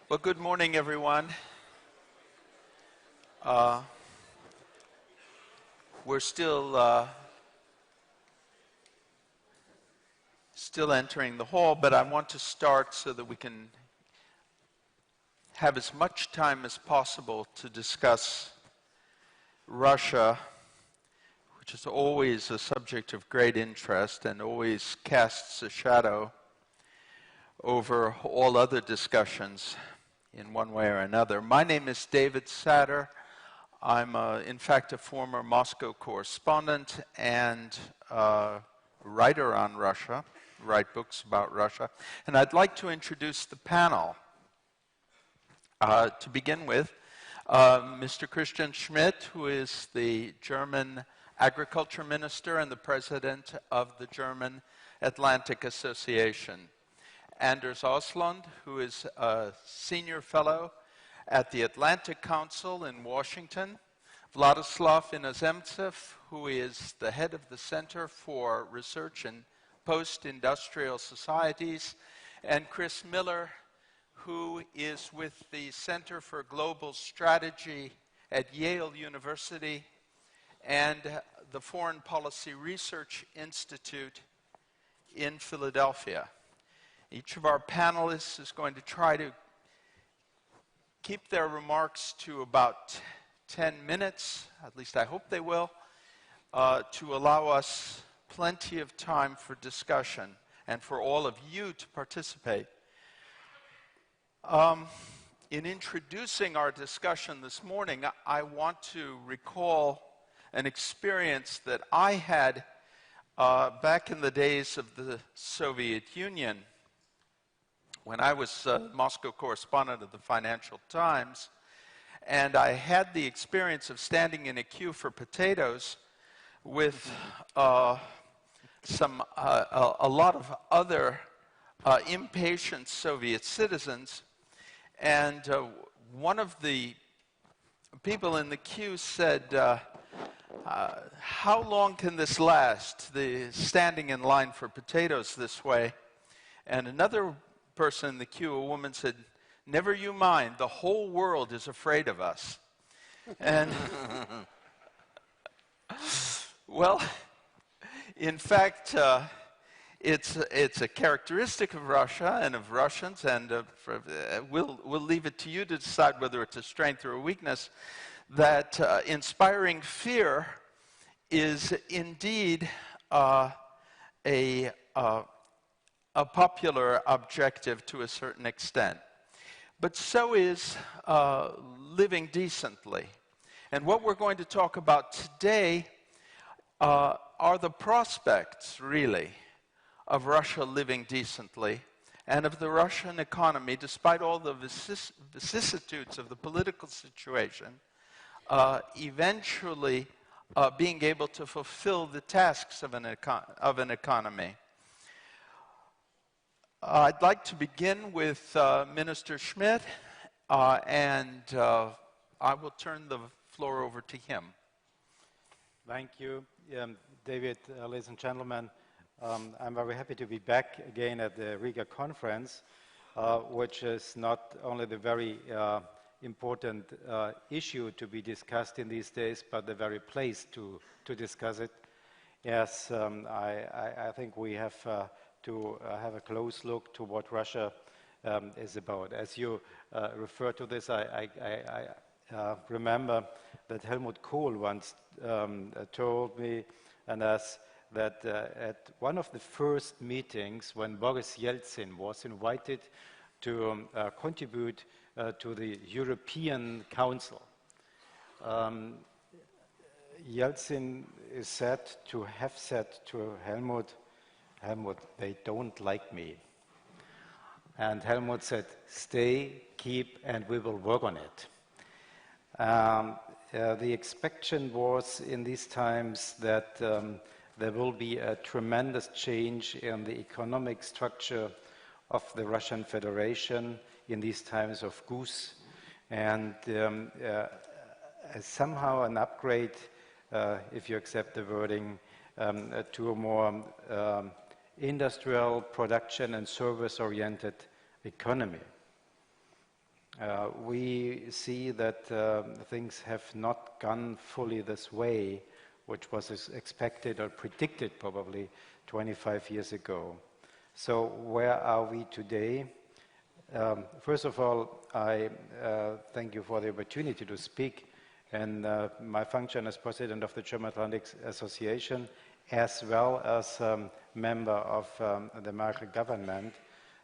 Well, good morning, everyone. Uh, we're still entering the hall, but I want to start so that we can have as much time as possible to discuss Russia, which is always a subject of great interest and always casts a shadow over all other discussions in one way or another. My name is David Satter. I'm, in fact, a former Moscow correspondent and writer on Russia, write books about Russia. And I'd like to introduce the panel. To begin with, Mr. Christian Schmidt, who is the German Agriculture Minister and the President of the German Atlantic Association. Anders Oslund, who is a Senior Fellow at the Atlantic Council in Washington. Vladislav Inozemtsev, who is the head of the Center for Research in Post-Industrial Societies. And Chris Miller, who is with the Center for Global Strategy at Yale University and the Foreign Policy Research Institute in Philadelphia. Each of our panelists is going to try to keep their remarks to about 10 minutes, at least I hope they will, to allow us plenty of time for discussion and for all of you to participate. In introducing our discussion this morning, I want to recall an experience that I had back in the days of the Soviet Union. When I was a Moscow correspondent of the Financial Times, and I had the experience of standing in a queue for potatoes with a lot of other impatient Soviet citizens, and one of the people in the queue said, how long can this last, the standing in line for potatoes this way? And another person in the queue, a woman, said, never you mind, the whole world is afraid of us. And, well, in fact, it's a characteristic of Russia and of Russians, and we'll leave it to you to decide whether it's a strength or a weakness, that inspiring fear is indeed a popular objective to a certain extent. But so is living decently. And what we're going to talk about today are the prospects, really, of Russia living decently and of the Russian economy, despite all the vicissitudes of the political situation, eventually being able to fulfill the tasks of an economy. I'd like to begin with Minister Schmidt, and I will turn the floor over to him. Thank you, David. Ladies and gentlemen, I'm very happy to be back again at the Riga conference, which is not only the very important issue to be discussed in these days, but the very place to discuss it. Yes, I think we have to have a close look to what Russia is about. As you refer to this, I remember that Helmut Kohl once told me and us that at one of the first meetings when Boris Yeltsin was invited to contribute to the European Council, Yeltsin is said to have said to Helmut, they don't like me. And Helmut said, stay, keep, and we will work on it. The expectation was in these times that there will be a tremendous change in the economic structure of the Russian Federation in these times of goose, and somehow an upgrade, if you accept the wording, to a more industrial production and service-oriented economy. We see that things have not gone fully this way, which was expected or predicted probably 25 years ago. So where are we today? First of all, I thank you for the opportunity to speak and my function as president of the German Atlantic Association, as well as member of the Merkel government,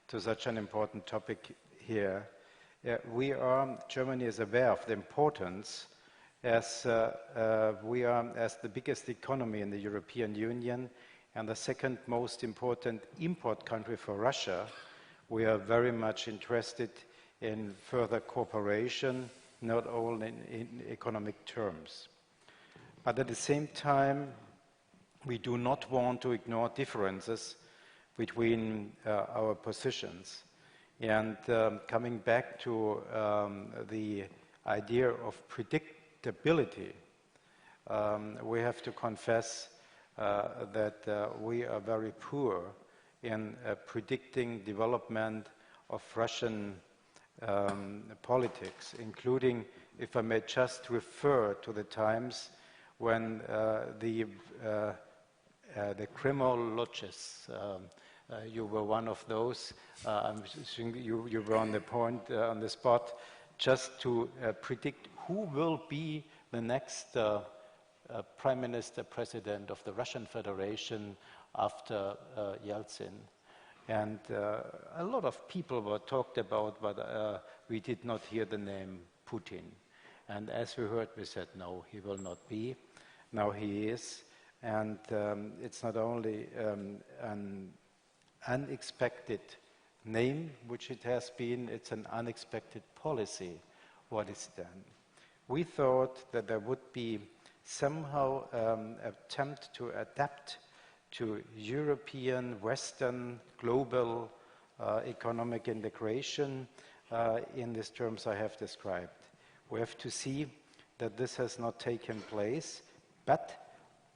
to such an important topic here. Germany is aware of the importance, as we are as the biggest economy in the European Union and the second most important import country for Russia. We are very much interested in further cooperation, not only in economic terms. But at the same time, we do not want to ignore differences between our positions. And coming back to the idea of predictability, we have to confess that we are very poor in predicting development of Russian politics, including, if I may just refer to the times when the Kremlologists, you were one of those, I'm assuming you were on the point, on the spot, just to predict who will be the next Prime Minister, President of the Russian Federation after Yeltsin. And a lot of people were talked about, but we did not hear the name Putin. And as we heard, we said, no, he will not be. Now he is. And it's not only an unexpected name, which it has been, it's an unexpected policy, what is done. We thought that there would be somehow attempt to adapt to European, Western, global economic integration in these terms I have described. We have to see that this has not taken place, but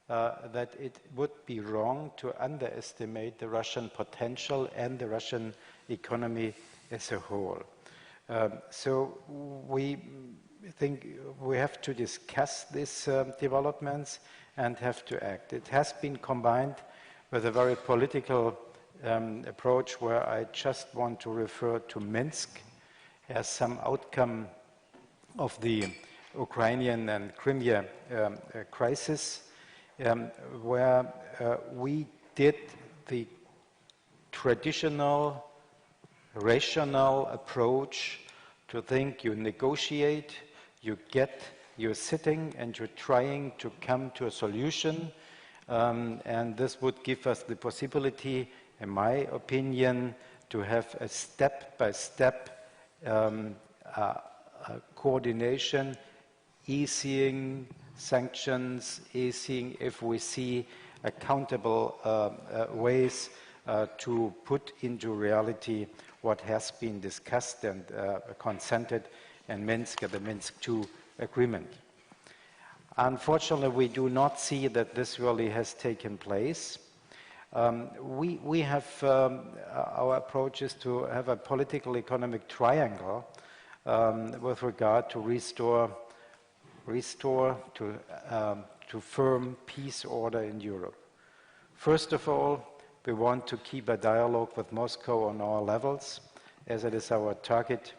that it would be wrong to underestimate the Russian potential and the Russian economy as a whole. So we think we have to discuss these developments and have to act. It has been combined with a very political approach where I just want to refer to Minsk as some outcome of the Ukrainian and Crimea crisis, where we did the traditional, rational approach to think you negotiate, you're sitting and you're trying to come to a solution, and this would give us the possibility, in my opinion, to have a step-by-step coordination, easing sanctions, easing if we see accountable ways to put into reality what has been discussed and consented in Minsk at the Minsk II agreement. Unfortunately, we do not see that this really has taken place. We have, our approach is to have a political economic triangle with regard to restore to firm peace order in Europe. First of all, we want to keep a dialogue with Moscow on all levels, as it is our target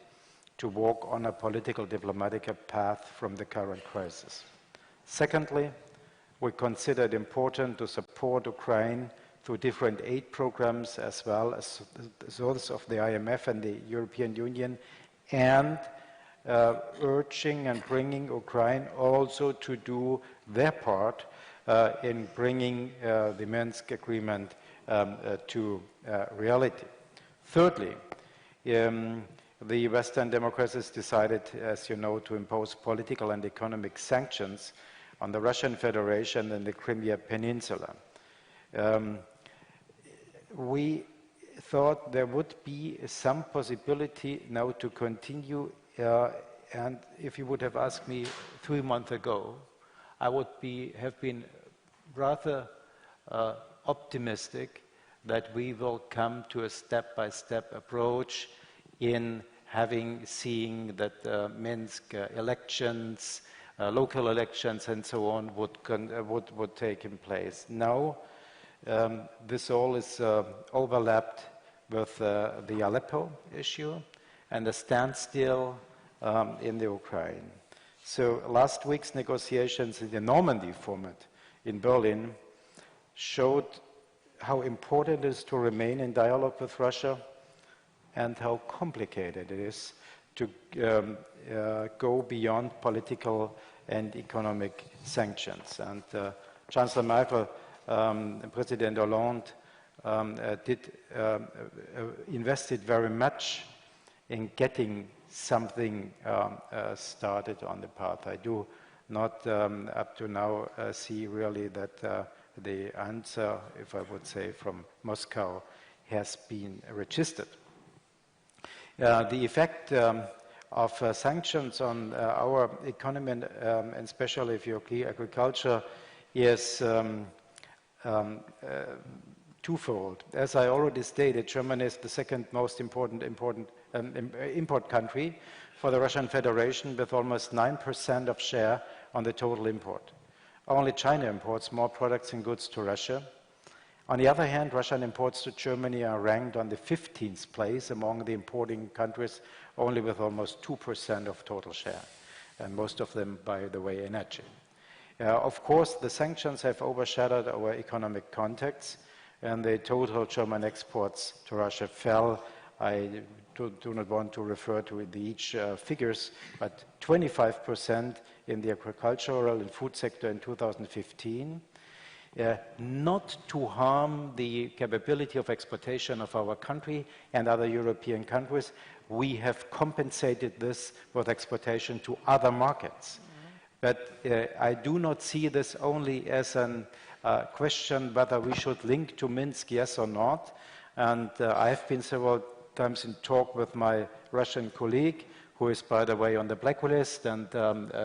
to walk on a political diplomatic path from the current crisis. Secondly, we consider it important to support Ukraine through different aid programs as well as those of the IMF and the European Union, and urging and bringing Ukraine also to do their part in bringing the Minsk agreement to reality. Thirdly, the Western democracies decided, as you know, to impose political and economic sanctions on the Russian Federation and the Crimea Peninsula. We thought there would be some possibility now to continue, and if you would have asked me 3 months ago, I would have been rather optimistic that we will come to a step-by-step approach in seeing that Minsk elections, local elections and so on would take in place. Now, this all is overlapped with the Aleppo issue and the standstill in the Ukraine. So last week's negotiations in the Normandy format in Berlin showed how important it is to remain in dialogue with Russia and how complicated it is to go beyond political and economic sanctions. And Chancellor Merkel, President Hollande invested very much in getting something started on the path. I do not up to now see really that the answer, if I would say, from Moscow has been registered. The effect of sanctions on our economy and especially if you clear agriculture is twofold. As I already stated, Germany is the second most important import country for the Russian Federation with almost 9% of share on the total import. Only China imports more products and goods to Russia. On the other hand, Russian imports to Germany are ranked on the 15th place among the importing countries, only with almost 2% of total share, and most of them, by the way, energy. Of course, the sanctions have overshadowed our economic contacts, and the total German exports to Russia fell. I do not want to refer to each figures, but 25% in the agricultural and food sector in 2015. Not to harm the capability of exportation of our country and other European countries, we have compensated this with exportation to other markets. But I do not see this only as a question whether we should link to Minsk, yes or not. And I have been several times in talk with my Russian colleague, who is, by the way, on the blacklist, and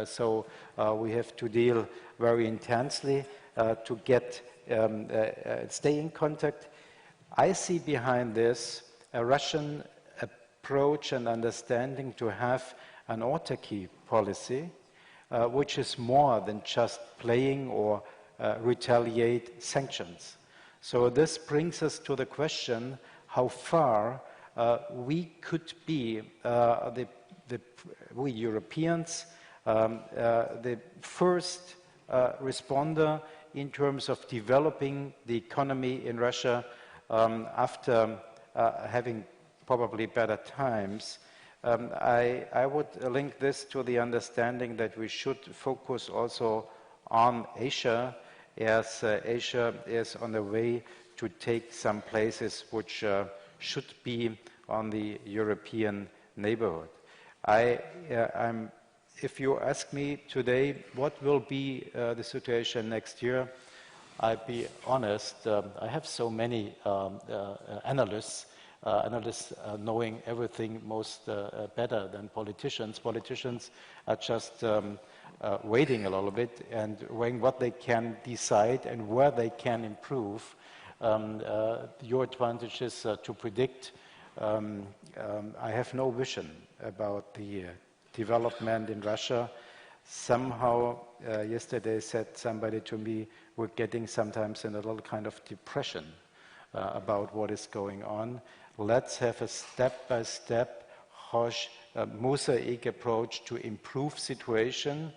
so we have to deal very intensely to stay in contact. I see behind this a Russian approach and understanding to have an autarky policy, which is more than just playing or retaliate sanctions. So this brings us to the question how far we could be, we Europeans, the first responder in terms of developing the economy in Russia after having probably better times. I would link this to the understanding that we should focus also on Asia, as Asia is on the way to take some places which should be on the European neighborhood. If you ask me today what will be the situation next year, I'll be honest, I have so many analysts knowing everything most better than politicians. Politicians are just waiting a little bit and weighing what they can decide and where they can improve. Your advantage is to predict. I have no vision about the development in Russia. Somehow, yesterday said somebody to me, we're getting sometimes in a little kind of depression about what is going on. Let's have a step-by-step, mosaic approach to improve situation.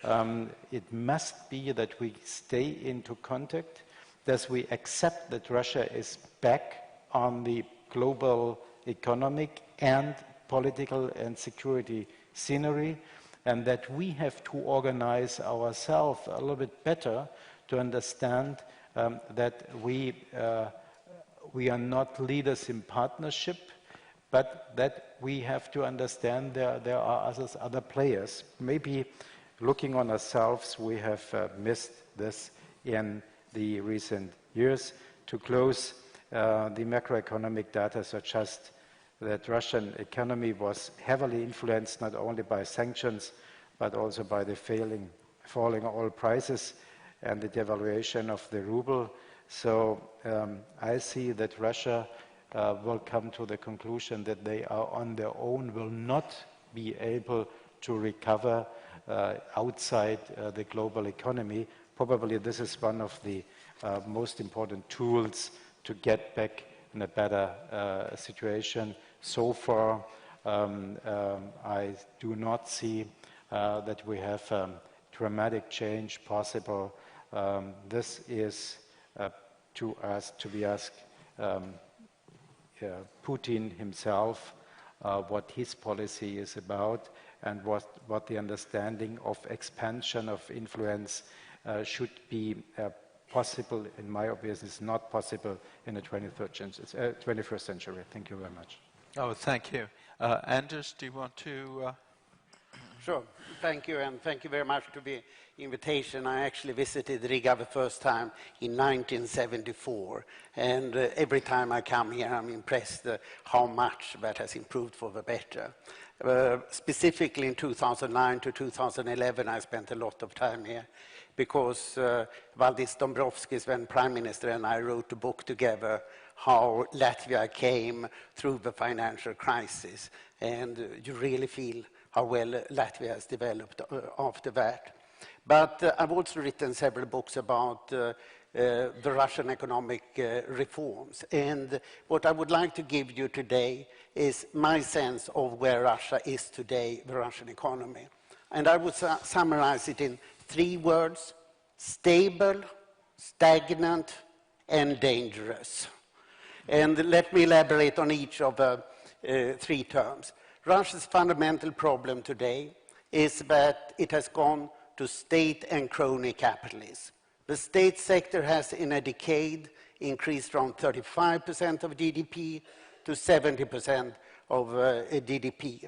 It must be that we stay into contact, that we accept that Russia is back on the global economic and political and security scenery, and that we have to organize ourselves a little bit better to understand that we are not leaders in partnership, but that we have to understand there are other players. Maybe looking on ourselves, we have missed this in the recent years. To close, the macroeconomic data suggest that Russian economy was heavily influenced not only by sanctions, but also by the falling oil prices and the devaluation of the ruble. So I see that Russia will come to the conclusion that they are on their own, will not be able to recover outside the global economy. Probably this is one of the most important tools to get back in a better situation. So far, I do not see that we have dramatic change possible. This is to be asked Putin himself what his policy is about and what the understanding of expansion of influence should be possible. In my opinion, is not possible in the 21st century. Thank you very much. Oh, thank you. Anders, do you want to... Sure. Thank you, and thank you very much for the invitation. I actually visited Riga the first time in 1974, and every time I come here, I'm impressed how much that has improved for the better. Specifically in 2009 to 2011, I spent a lot of time here because Valdis Dombrovskis, when Prime Minister, and I wrote a book together, how Latvia came through the financial crisis, and you really feel how well Latvia has developed after that. But I've also written several books about the Russian economic reforms. And what I would like to give you today is my sense of where Russia is today, the Russian economy. And I would summarize it in 3 words: stable, stagnant, and dangerous. And let me elaborate on each of the 3 terms. Russia's fundamental problem today is that it has gone to state and crony capitalism. The state sector has, in a decade, increased from 35% of GDP to 70% of GDP.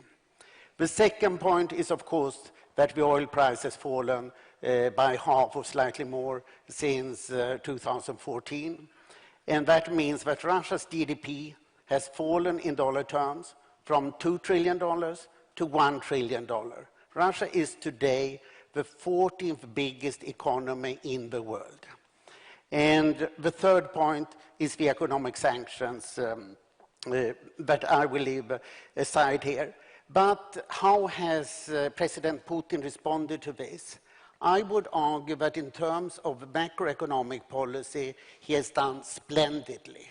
The second point is, of course, that the oil price has fallen by half or slightly more since 2014. And that means that Russia's GDP has fallen in dollar terms from $2 trillion to $1 trillion. Russia is today the 14th biggest economy in the world. And the third point is the economic sanctions that I will leave aside here. But how has President Putin responded to this? I would argue that in terms of macroeconomic policy, he has done splendidly.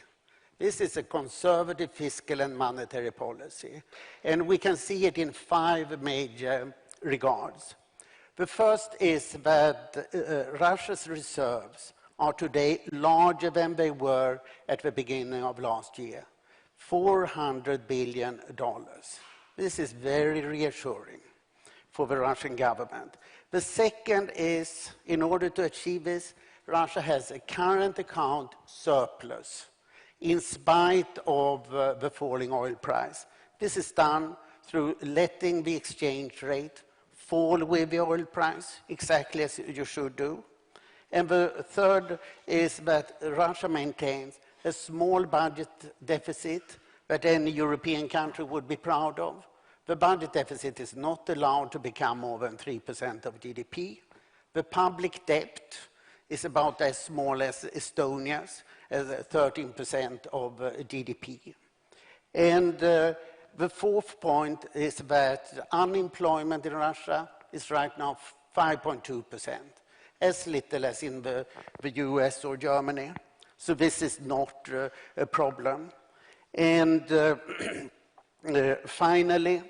This is a conservative fiscal and monetary policy, and we can see it in 5 major regards. The first is that Russia's reserves are today larger than they were at the beginning of last year, $400 billion. This is very reassuring for the Russian government. The second is, in order to achieve this, Russia has a current account surplus in spite of the falling oil price. This is done through letting the exchange rate fall with the oil price, exactly as you should do. And the third is that Russia maintains a small budget deficit that any European country would be proud of. The budget deficit is not allowed to become more than 3% of GDP. The public debt is about as small as Estonia's, as 13% of GDP. And the fourth point is that unemployment in Russia is right now 5.2%, as little as in the US or Germany. So this is not a problem. And finally,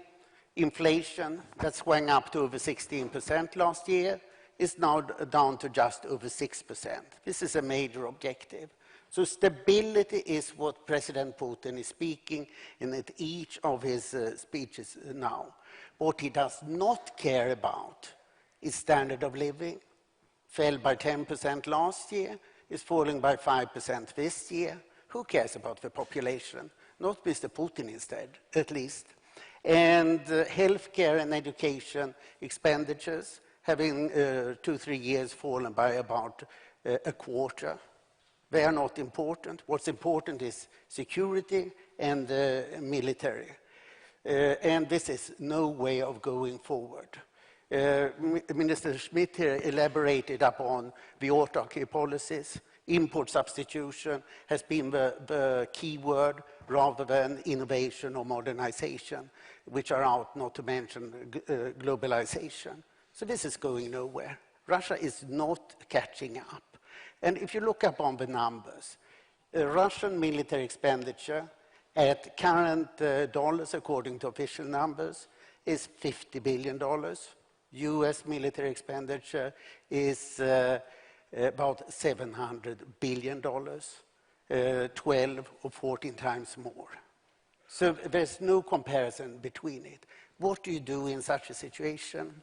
inflation that swung up to over 16% last year is now down to just over 6%. This is a major objective. So stability is what President Putin is speaking in each of his speeches now. What he does not care about is standard of living. Fell by 10% last year, is falling by 5% this year. Who cares about the population? Not Mr. Putin instead, at least. And healthcare and education expenditures have in 2-3 years fallen by about a quarter. They are not important. What's important is security and military. And this is no way of going forward. Minister Schmidt here elaborated upon the autarky policies. Import substitution has been the key word rather than innovation or modernization, which are out, not to mention globalization. So this is going nowhere. Russia is not catching up. And if you look up on the numbers, Russian military expenditure at current dollars, according to official numbers, is $50 billion. US military expenditure is about $700 billion, 12 or 14 times more. So there's no comparison between it. What do you do in such a situation?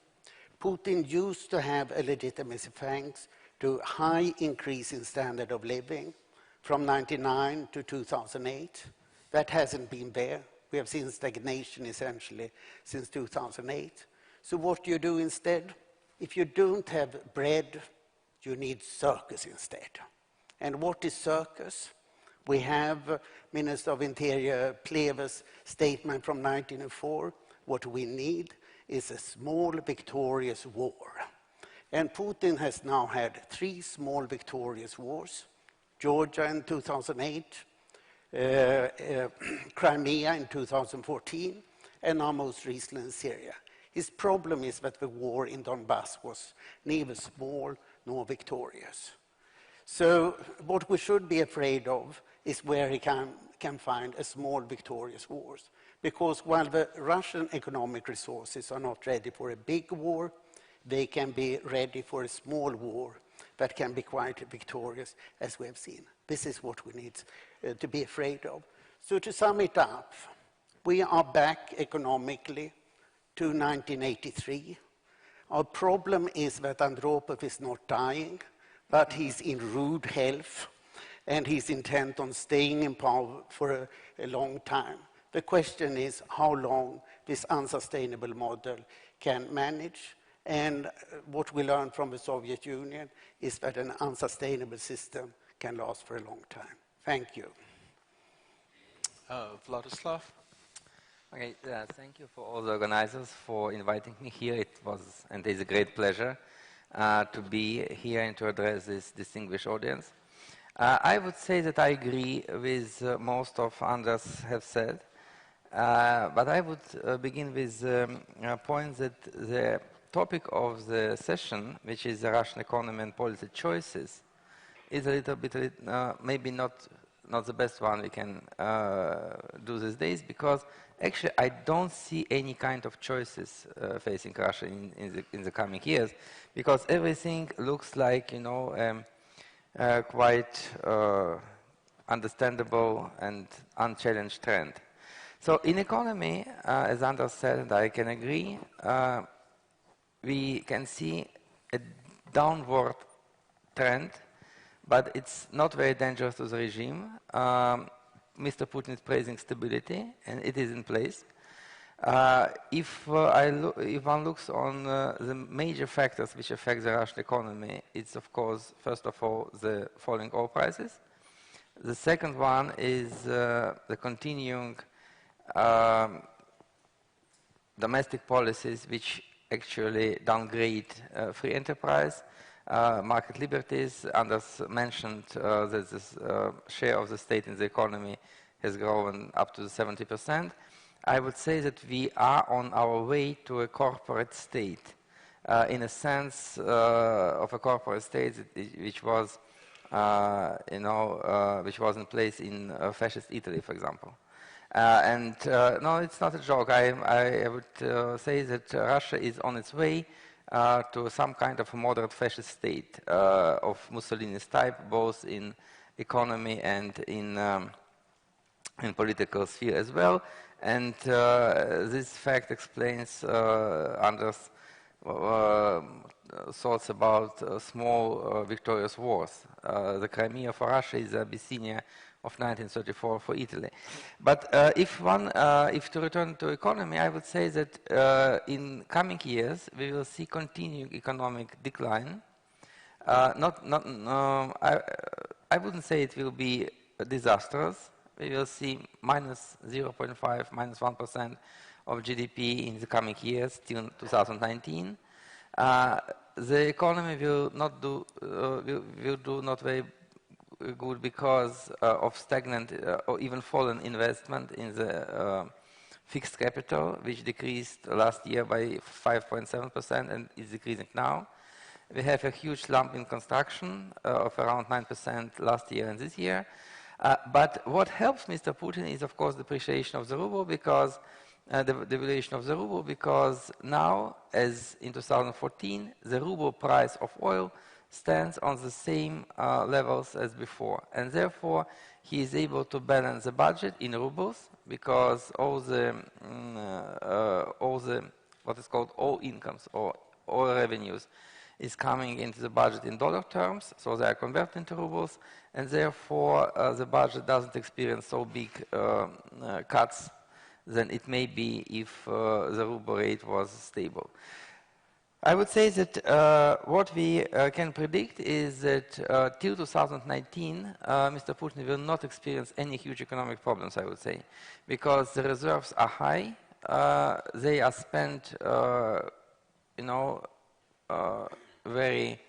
Putin used to have a legitimacy thanks to high increase in standard of living from 1999 to 2008. That hasn't been there. We have seen stagnation essentially since 2008. So what do you do instead? If you don't have bread, you need circus instead. And what is circus? We have Minister of Interior Pleva's statement from 1904. What we need is a small victorious war. And Putin has now had 3 small victorious wars. Georgia in 2008, Crimea in 2014, and now most recently in Syria. His problem is that the war in Donbass was neither small nor victorious. So what we should be afraid of is where he can find a small victorious war. Because while the Russian economic resources are not ready for a big war, they can be ready for a small war that can be quite victorious, as we have seen. This is what we need to be afraid of. So to sum it up, we are back economically to 1983. Our problem is that Andropov is not dying, but he's in rude health, and he's intent on staying in power for a long time. The question is how long this unsustainable model can manage. And what we learned from the Soviet Union is that an unsustainable system can last for a long time. Thank you. Vladislav? Okay, thank you for all the organizers for inviting me here. It was and is a great pleasure to be here and to address this distinguished audience. I would say that I agree with most of Anders have said, but I would begin with a point that the topic of the session, which is the Russian economy and policy choices, is a little bit, maybe not the best one we can do these days, because actually I don't see any kind of choices facing Russia in the coming years, because everything looks like, you know, quite understandable and unchallenged trend. So in economy, as Anders said, and I can agree, we can see a downward trend, but it's not very dangerous to the regime. Mr. Putin is praising stability, and it is in place. If one looks on the major factors which affect the Russian economy, it's of course, first of all, the falling oil prices. The second one is the continuing domestic policies which actually downgrade free enterprise, market liberties. Anders mentioned that the share of the state in the economy has grown up to 70%. I would say that we are on our way to a corporate state, in a sense of a corporate state which was, which was in place in fascist Italy, for example. No, it's not a joke. I would say that Russia is on its way to some kind of a moderate fascist state of Mussolini's type, both in economy and in political sphere as well. And this fact explains Anders' thoughts about small victorious wars. The Crimea for Russia is Abyssinia of 1934 for Italy. But if to return to economy, I would say that in coming years we will see continuing economic decline. I wouldn't say it will be disastrous. We will see minus 0.5, minus 1% of GDP in the coming years till 2019. The economy will not do not very good because of stagnant or even fallen investment in the fixed capital, which decreased last year by 5.7% and is decreasing now. We have a huge slump in construction of around 9% last year and this year. But what helps Mr. Putin is, of course, the depreciation of the ruble, because the devaluation of the ruble, because now, as in 2014, the ruble price of oil stands on the same levels as before. And therefore, he is able to balance the budget in rubles, because all the what is called all incomes or all revenues is coming into the budget in dollar terms, so they are converted into rubles, and therefore the budget doesn't experience so big cuts than it may be if the ruble rate was stable. I would say that what we can predict is that till 2019, Mr. Putin will not experience any huge economic problems, I would say, because the reserves are high. They are spent, very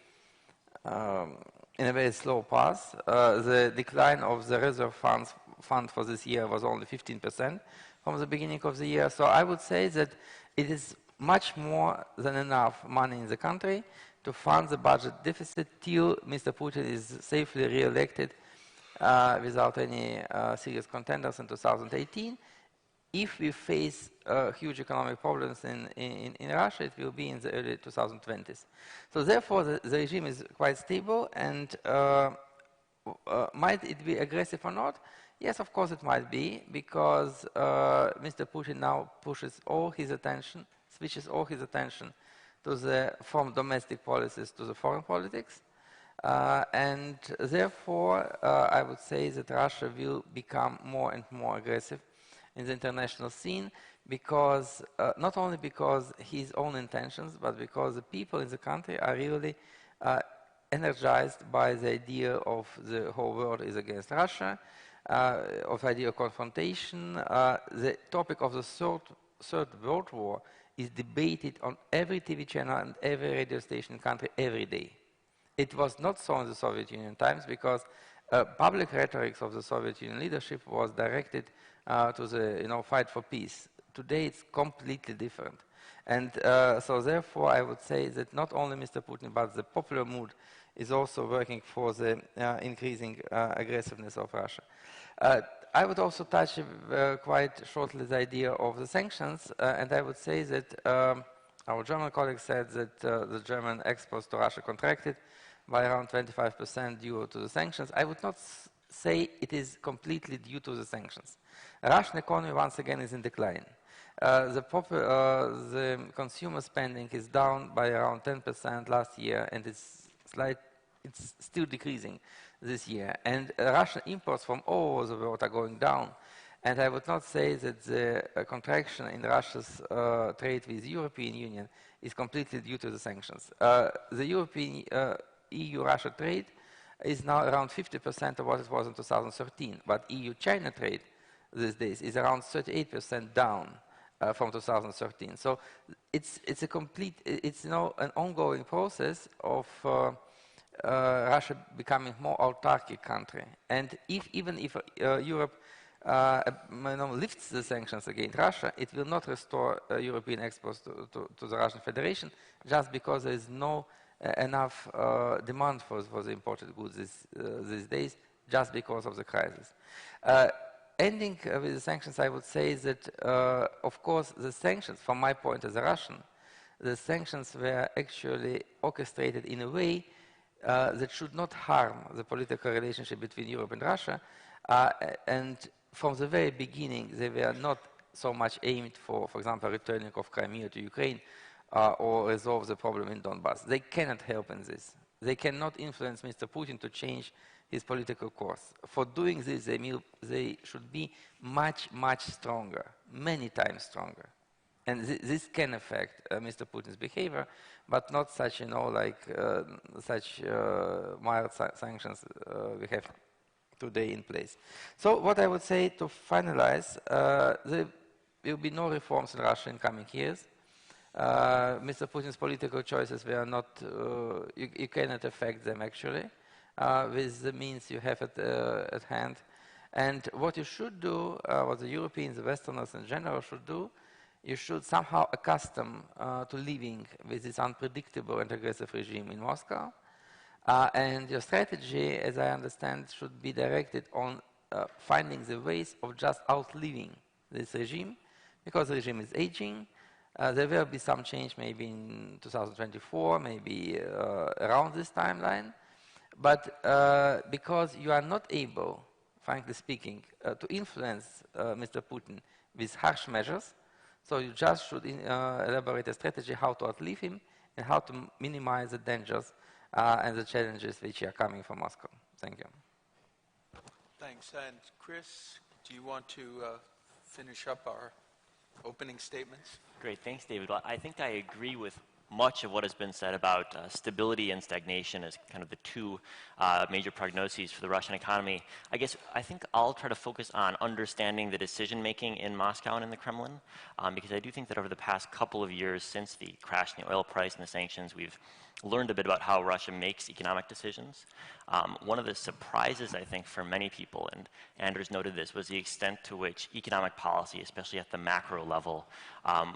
in a very slow path. The decline of the reserve fund for this year was only 15% from the beginning of the year. So I would say that it is much more than enough money in the country to fund the budget deficit till Mr. Putin is safely re-elected without any serious contenders in 2018. If we face huge economic problems in Russia, it will be in the early 2020s. So therefore, the regime is quite stable, and might it be aggressive or not? Yes, of course it might be, because Mr. Putin now switches all his attention from domestic policies to the foreign politics. And therefore, I would say that Russia will become more and more aggressive in the international scene, because not only because his own intentions, but because the people in the country are really energized by the idea of the whole world is against Russia, of the idea of confrontation. The topic of the third World War is debated on every TV channel and every radio station in the country every day. It was not so in the Soviet Union times, because public rhetoric of the Soviet Union leadership was directed to the fight for peace. Today it's completely different. And so therefore I would say that not only Mr. Putin, but the popular mood is also working for the increasing aggressiveness of Russia. I would also touch quite shortly the idea of the sanctions, and I would say that our German colleague said that the German exports to Russia contracted by around 25% due to the sanctions. I would not say it is completely due to the sanctions. The Russian economy once again is in decline. The consumer spending is down by around 10% last year, and it's still decreasing this year. And Russian imports from all over the world are going down. And I would not say that the contraction in Russia's trade with the European Union is completely due to the sanctions. The European EU-Russia trade is now around 50% of what it was in 2013, but EU-China trade these days is around 38% down from 2013. So it's an ongoing process of Russia becoming more autarkic country. And even if Europe lifts the sanctions against Russia, it will not restore European exports to the Russian Federation, just because there is no enough demand for the imported goods these days, just because of the crisis. Ending with the sanctions, I would say that, of course, the sanctions, from my point as a Russian, the sanctions were actually orchestrated in a way that should not harm the political relationship between Europe and Russia. And from the very beginning, they were not so much aimed for example, returning of Crimea to Ukraine or resolve the problem in Donbass. They cannot help in this. They cannot influence Mr. Putin to change his political course. For doing this, they should be much, much stronger, many times stronger. And this can affect Mr. Putin's behavior, but not such, such mild sanctions we have today in place. So what I would say to finalize, there will be no reforms in Russia in coming years. Mr. Putin's political choices were not, you cannot affect them actually. with the means you have at hand. And what you should do, what the Europeans, the Westerners in general should do, you should somehow accustom to living with this unpredictable and aggressive regime in Moscow. And your strategy, as I understand, should be directed on finding the ways of just outliving this regime, because the regime is aging. There will be some change maybe in 2024, maybe around this timeline. But because you are not able, frankly speaking, to influence Mr. Putin with harsh measures, so you just should elaborate a strategy how to outlive him and how to minimize the dangers and the challenges which are coming from Moscow. Thank you. Thanks. And Chris, do you want to finish up our opening statements? Great, thanks, David. Well, I think I agree with much of what has been said about stability and stagnation as kind of the two major prognoses for the Russian economy. I think I'll try to focus on understanding the decision-making in Moscow and in the Kremlin, because I do think that over the past couple of years since the crash in the oil price and the sanctions, we've learned a bit about how Russia makes economic decisions. One of the surprises, I think, for many people, and Anders noted this, was the extent to which economic policy, especially at the macro level,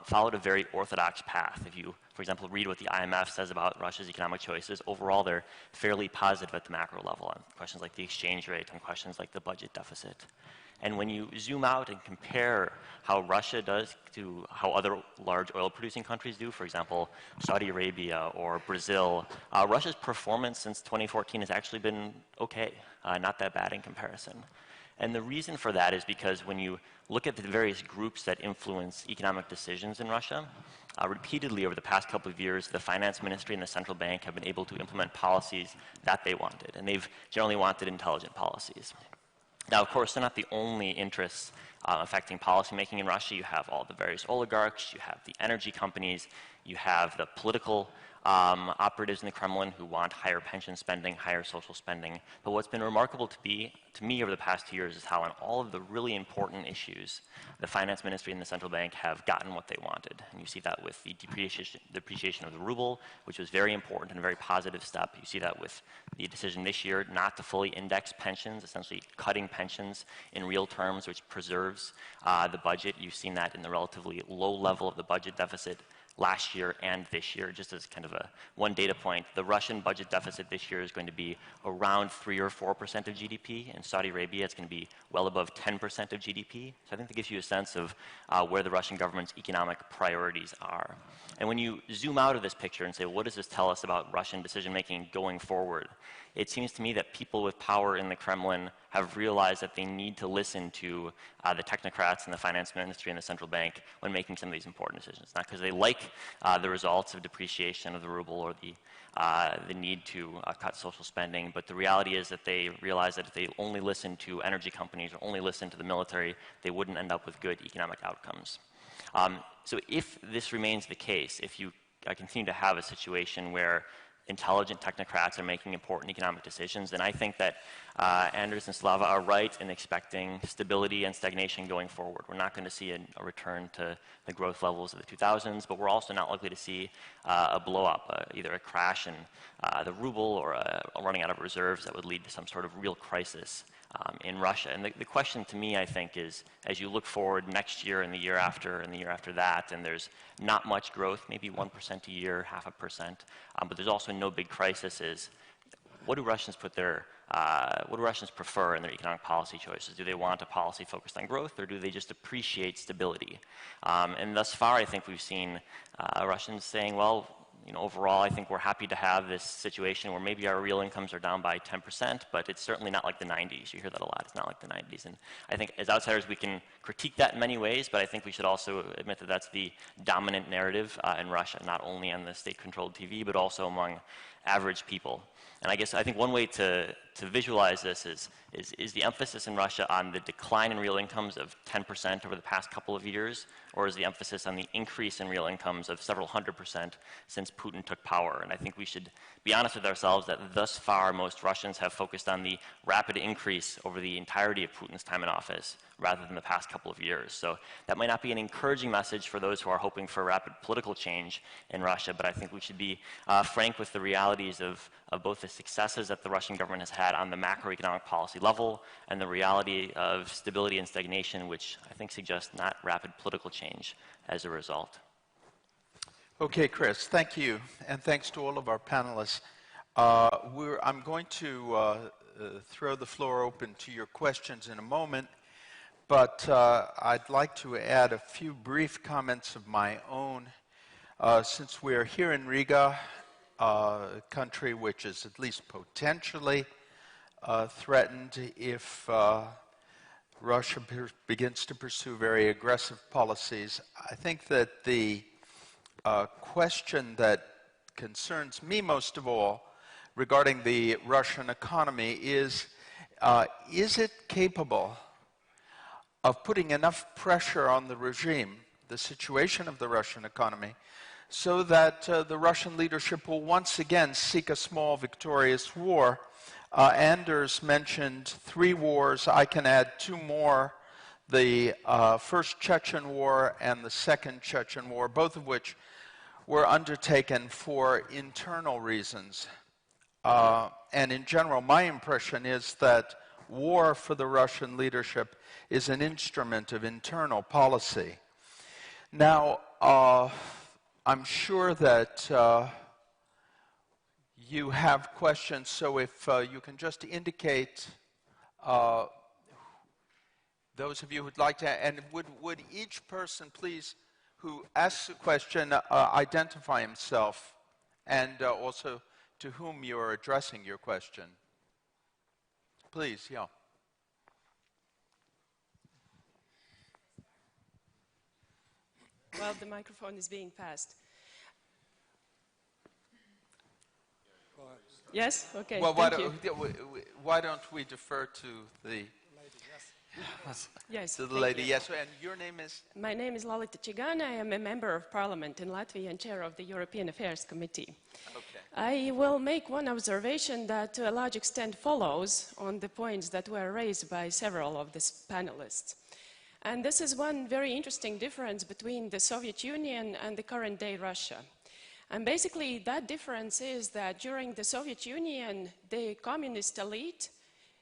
followed a very orthodox path. If you, for example, read what the IMF says about Russia's economic choices, overall they're fairly positive at the macro level on questions like the exchange rate, on questions like the budget deficit. And when you zoom out and compare how Russia does to how other large oil-producing countries do, for example, Saudi Arabia or Brazil, Russia's performance since 2014 has actually been okay, not that bad in comparison. And the reason for that is because when you look at the various groups that influence economic decisions in Russia, repeatedly over the past couple of years, the finance ministry and the central bank have been able to implement policies that they wanted, and they've generally wanted intelligent policies. Now, of course, they're not the only interests affecting policymaking in Russia. You have all the various oligarchs, you have the energy companies, you have the political operatives in the Kremlin who want higher pension spending, higher social spending. But what's been remarkable to me over the past 2 years is how on all of the really important issues, the finance ministry and the central bank have gotten what they wanted. And you see that with the depreciation of the ruble, which was very important and a very positive step. You see that with the decision this year not to fully index pensions, essentially cutting pensions in real terms, which preserves the budget. You've seen that in the relatively low level of the budget deficit last year and this year. Just as kind of one data point, the Russian budget deficit this year is going to be around 3 or 4% of GDP. In Saudi Arabia, it's going to be well above 10% of GDP. So I think that gives you a sense of where the Russian government's economic priorities are. And when you zoom out of this picture and say, well, what does this tell us about Russian decision-making going forward? It seems to me that people with power in the Kremlin have realized that they need to listen to the technocrats in the finance ministry and the central bank when making some of these important decisions. Not because they like the results of depreciation of the ruble or the need to cut social spending, but the reality is that they realize that if they only listen to energy companies or only listen to the military, they wouldn't end up with good economic outcomes. So if this remains the case, if you continue to have a situation where intelligent technocrats are making important economic decisions, then I think that Anders and Slava are right in expecting stability and stagnation going forward. We're not going to see a return to the growth levels of the 2000s, but we're also not likely to see a blow-up, either a crash in the ruble or a running out of reserves that would lead to some sort of real crisis in Russia. And the question to me, I think, is as you look forward next year and the year after and the year after that, and there's not much growth, maybe 1% a year, 0.5%, but there's also no big crisis, is what do Russians prefer in their economic policy choices? Do they want a policy focused on growth, or do they just appreciate stability? And thus far, I think we've seen Russians saying, well, overall, I think we're happy to have this situation where maybe our real incomes are down by 10%, but it's certainly not like the 90s. You hear that a lot. It's not like the 90s. And I think as outsiders, we can critique that in many ways, but I think we should also admit that that's the dominant narrative in Russia, not only on the state-controlled TV, but also among average people. And I think one way to visualize this is the emphasis in Russia on the decline in real incomes of 10% over the past couple of years, or is the emphasis on the increase in real incomes of several 100% since Putin took power? And I think we should be honest with ourselves that thus far most Russians have focused on the rapid increase over the entirety of Putin's time in office rather than the past couple of years. So that might not be an encouraging message for those who are hoping for rapid political change in Russia, but I think we should be frank with the reality realities of both the successes that the Russian government has had on the macroeconomic policy level and the reality of stability and stagnation, which I think suggests not rapid political change as a result. Okay, Chris, thank you, and thanks to all of our panelists. I'm going to throw the floor open to your questions in a moment, but I'd like to add a few brief comments of my own. Since we're here in Riga, a country which is at least potentially threatened if Russia begins to pursue very aggressive policies, I think that the question that concerns me most of all regarding the Russian economy is it capable of putting enough pressure on the regime, the situation of the Russian economy, so that the Russian leadership will once again seek a small victorious war. Anders mentioned 3 wars. I can add 2 more. The first Chechen War and the second Chechen War, both of which were undertaken for internal reasons. And in general, my impression is that war for the Russian leadership is an instrument of internal policy. Now, I'm sure that you have questions, so if you can just indicate those of you who'd like to, and would each person please who asks a question identify himself and also to whom you're addressing your question. Please, yeah. Well, the microphone is being passed. Yes? Okay, Well, why don't we defer to the yes, to the lady? Yes, and your name is? My name is Lalita Chigana. I am a member of parliament in Latvia and chair of the European Affairs Committee. Okay. I will make one observation that to a large extent follows on the points that were raised by several of the panelists. And this is one very interesting difference between the Soviet Union and the current day Russia. And basically that difference is that during the Soviet Union, the communist elite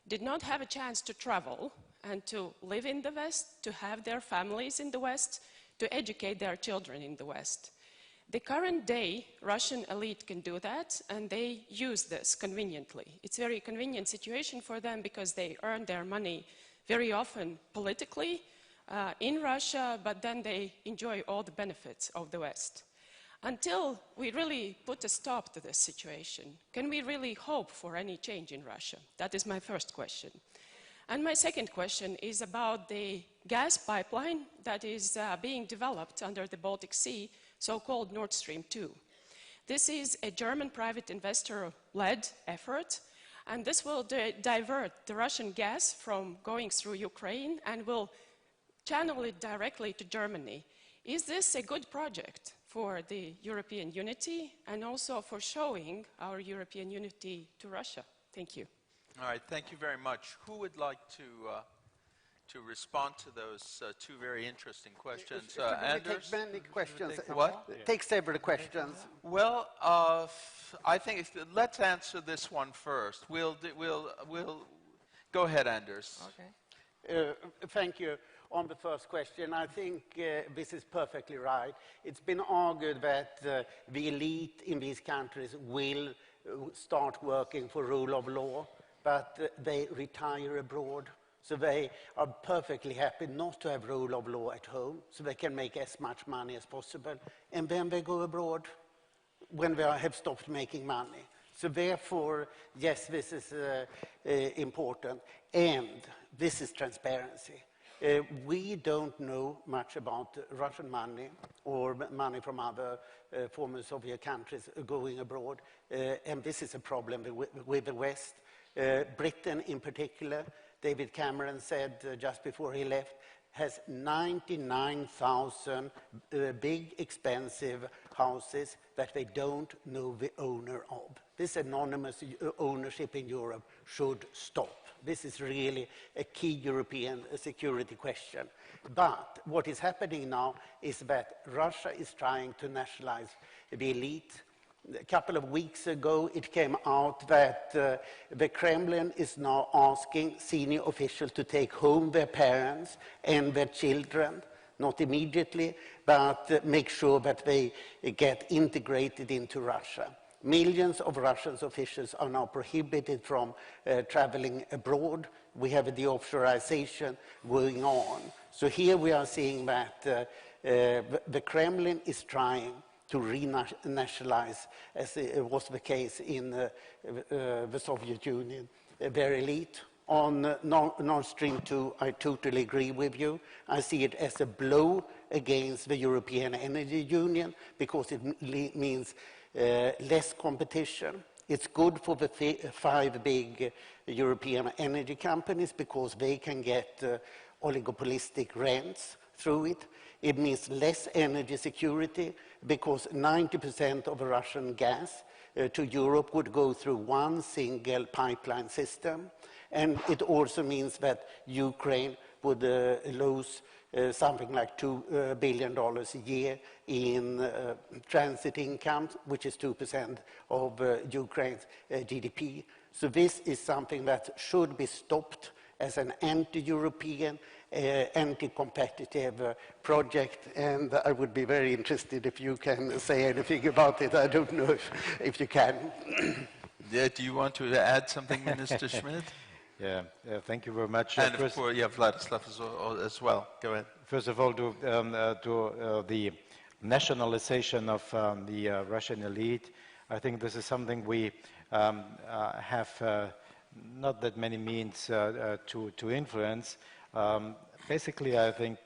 did not have a chance to travel and to live in the West, to have their families in the West, to educate their children in the West. The current day Russian elite can do that, and they use this conveniently. It's a very convenient situation for them because they earn their money very often politically in Russia, but then they enjoy all the benefits of the West. Until we really put a stop to this situation, can we really hope for any change in Russia? That is my first question. And my second question is about the gas pipeline that is being developed under the Baltic Sea, so-called Nord Stream 2. This is a German private investor-led effort, and this will divert the Russian gas from going through Ukraine and will channel it directly to Germany. Is this a good project for the European unity and also for showing our European unity to Russia? Thank you. All right, thank you very much. Who would like to respond to those 2 very interesting questions? Anders? Take many questions. What? Take several questions. Well, I think let's answer this one first. We'll go ahead, Anders. Okay. Thank you. On the first question, I think this is perfectly right. It's been argued that the elite in these countries will start working for rule of law, but they retire abroad. So they are perfectly happy not to have rule of law at home, so they can make as much money as possible. And then they go abroad when they have stopped making money. So therefore, yes, this is important. And this is transparency. We don't know much about Russian money or money from other former Soviet countries going abroad. And this is a problem with the West. Britain in particular, David Cameron said just before he left, has 99,000 big, expensive houses that they don't know the owner of. This anonymous ownership in Europe should stop. This is really a key European security question. But what is happening now is that Russia is trying to nationalize the elite. A couple of weeks ago, it came out that the Kremlin is now asking senior officials to take home their parents and their children, not immediately, but make sure that they get integrated into Russia. Millions of Russian officials are now prohibited from traveling abroad. We have the offshoreization going on. So here we are seeing that the Kremlin is trying to renationalize, as it was the case in the Soviet Union. Their elite. On Nord Stream 2, I totally agree with you. I see it as a blow against the European Energy Union because it means less competition. It's good for the 5 big European energy companies because they can get oligopolistic rents through it. It means less energy security because 90% of Russian gas to Europe would go through one single pipeline system. And it also means that Ukraine would lose something like $2 billion a year in transit income, which is 2% of Ukraine's GDP. So this is something that should be stopped as an anti-European, anti-competitive project, and I would be very interested if you can say anything about it. I don't know if you can. Yeah, do you want to add something, Minister Schmidt? Yeah, thank you very much. And of course, yeah, Vladislav as well. Go ahead. First of all, to the nationalization of the Russian elite, I think this is something we have not that many means to influence. Basically, I think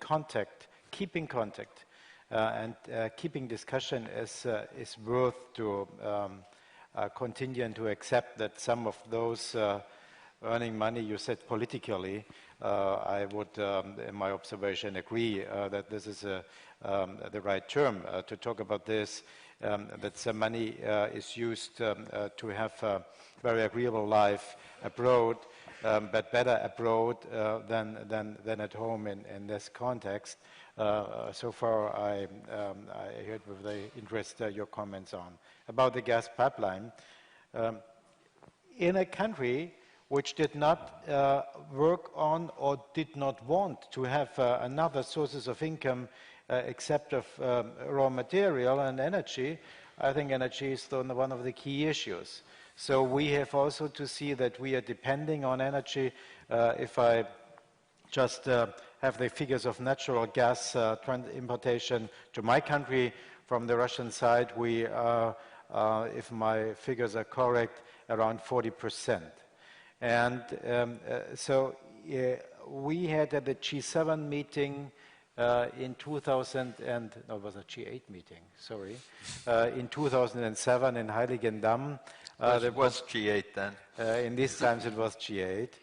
keeping contact and keeping discussion is worth to continue and to accept that some of those earning money, you said politically, I would, in my observation, agree that this is the right term to talk about this, that some money is used to have a very agreeable life abroad, but better abroad than at home in this context. So far, I heard with the interest your comments on. About the gas pipeline, in a country which did not work on or did not want to have another sources of income except of raw material and energy, I think energy is one of the key issues. So we have also to see that we are depending on energy. If I just have the figures of natural gas importation to my country from the Russian side, we are, if my figures are correct, around 40%. And so we had at the G7 meeting in 2000 and, no, it was a G8 meeting, sorry, in 2007 in Heiligendamm. It was G8 then. In these times it was G8.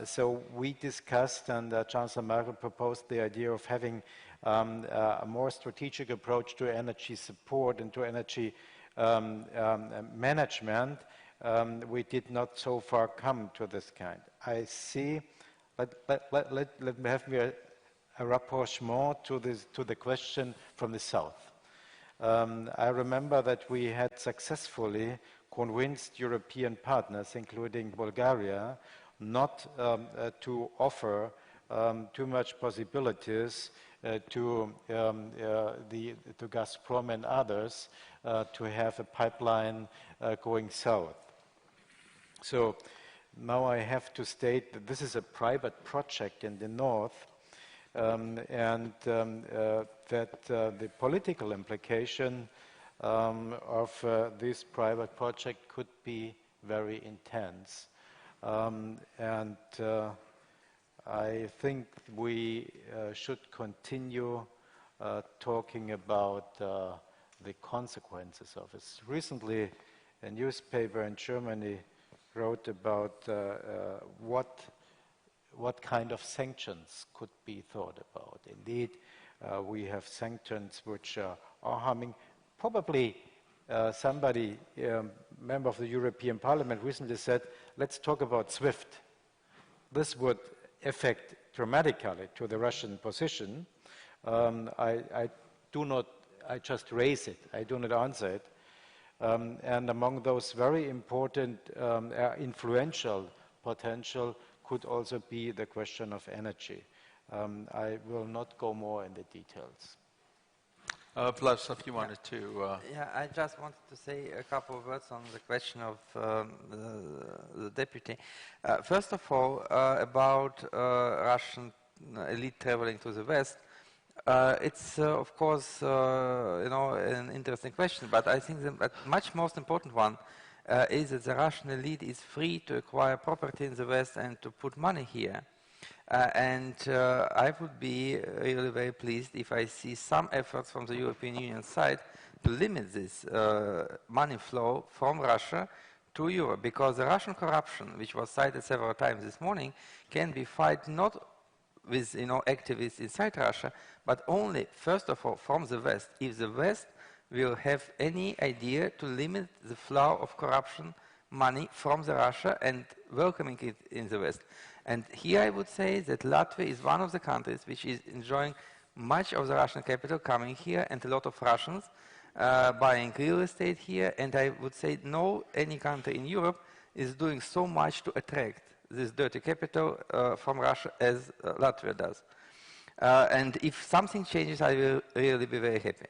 So we discussed, and Chancellor Merkel proposed the idea of having a more strategic approach to energy support and to energy management. We did not so far come to this kind. I see, let me have a rapprochement to the question from the south. I remember that we had successfully convinced European partners, including Bulgaria, not to offer too much possibilities to Gazprom and others to have a pipeline going south. So now I have to state that this is a private project in the north, and that the political implication of this private project could be very intense. And I think we should continue talking about the consequences of it. Recently, a newspaper in Germany wrote about what kind of sanctions could be thought about. Indeed, we have sanctions which are harming. Probably somebody, member of the European Parliament, recently said, let's talk about SWIFT. This would affect dramatically to the Russian position. I just raise it. I do not answer it. And among those very important influential potential could also be the question of energy. I will not go more in the details. Vlas, if you wanted to... Yeah, I just wanted to say a couple of words on the question of the deputy. First of all, about Russian elite traveling to the West, it's of course an interesting question, but I think the much most important one is that the Russian elite is free to acquire property in the West and to put money here. I would be really very pleased if I see some efforts from the European Union side to limit this money flow from Russia to Europe, because the Russian corruption, which was cited several times this morning, can be fought not with activists inside Russia, but only, first of all, from the West. If the West will have any idea to limit the flow of corruption money from the Russia and welcoming it in the West. And here I would say that Latvia is one of the countries which is enjoying much of the Russian capital coming here, and a lot of Russians buying real estate here. And I would say any country in Europe is doing so much to attract this dirty capital from Russia as Latvia does. And if something changes, I will really be very happy.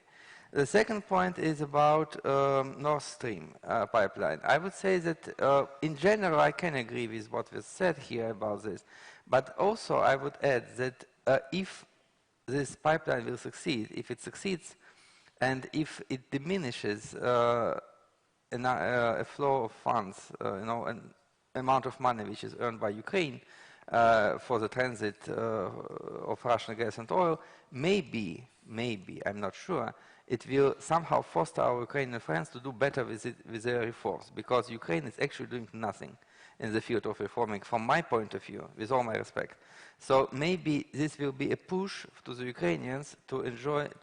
The second point is about Nord Stream pipeline. I would say that in general I can agree with what was said here about this, but also I would add that if this pipeline will succeed, if it succeeds, and if it diminishes a flow of funds, an amount of money which is earned by Ukraine for the transit of Russian gas and oil, maybe, I'm not sure, it will somehow foster our Ukrainian friends to do better with their reforms, because Ukraine is actually doing nothing in the field of reforming, from my point of view, with all my respect. So maybe this will be a push to the Ukrainians to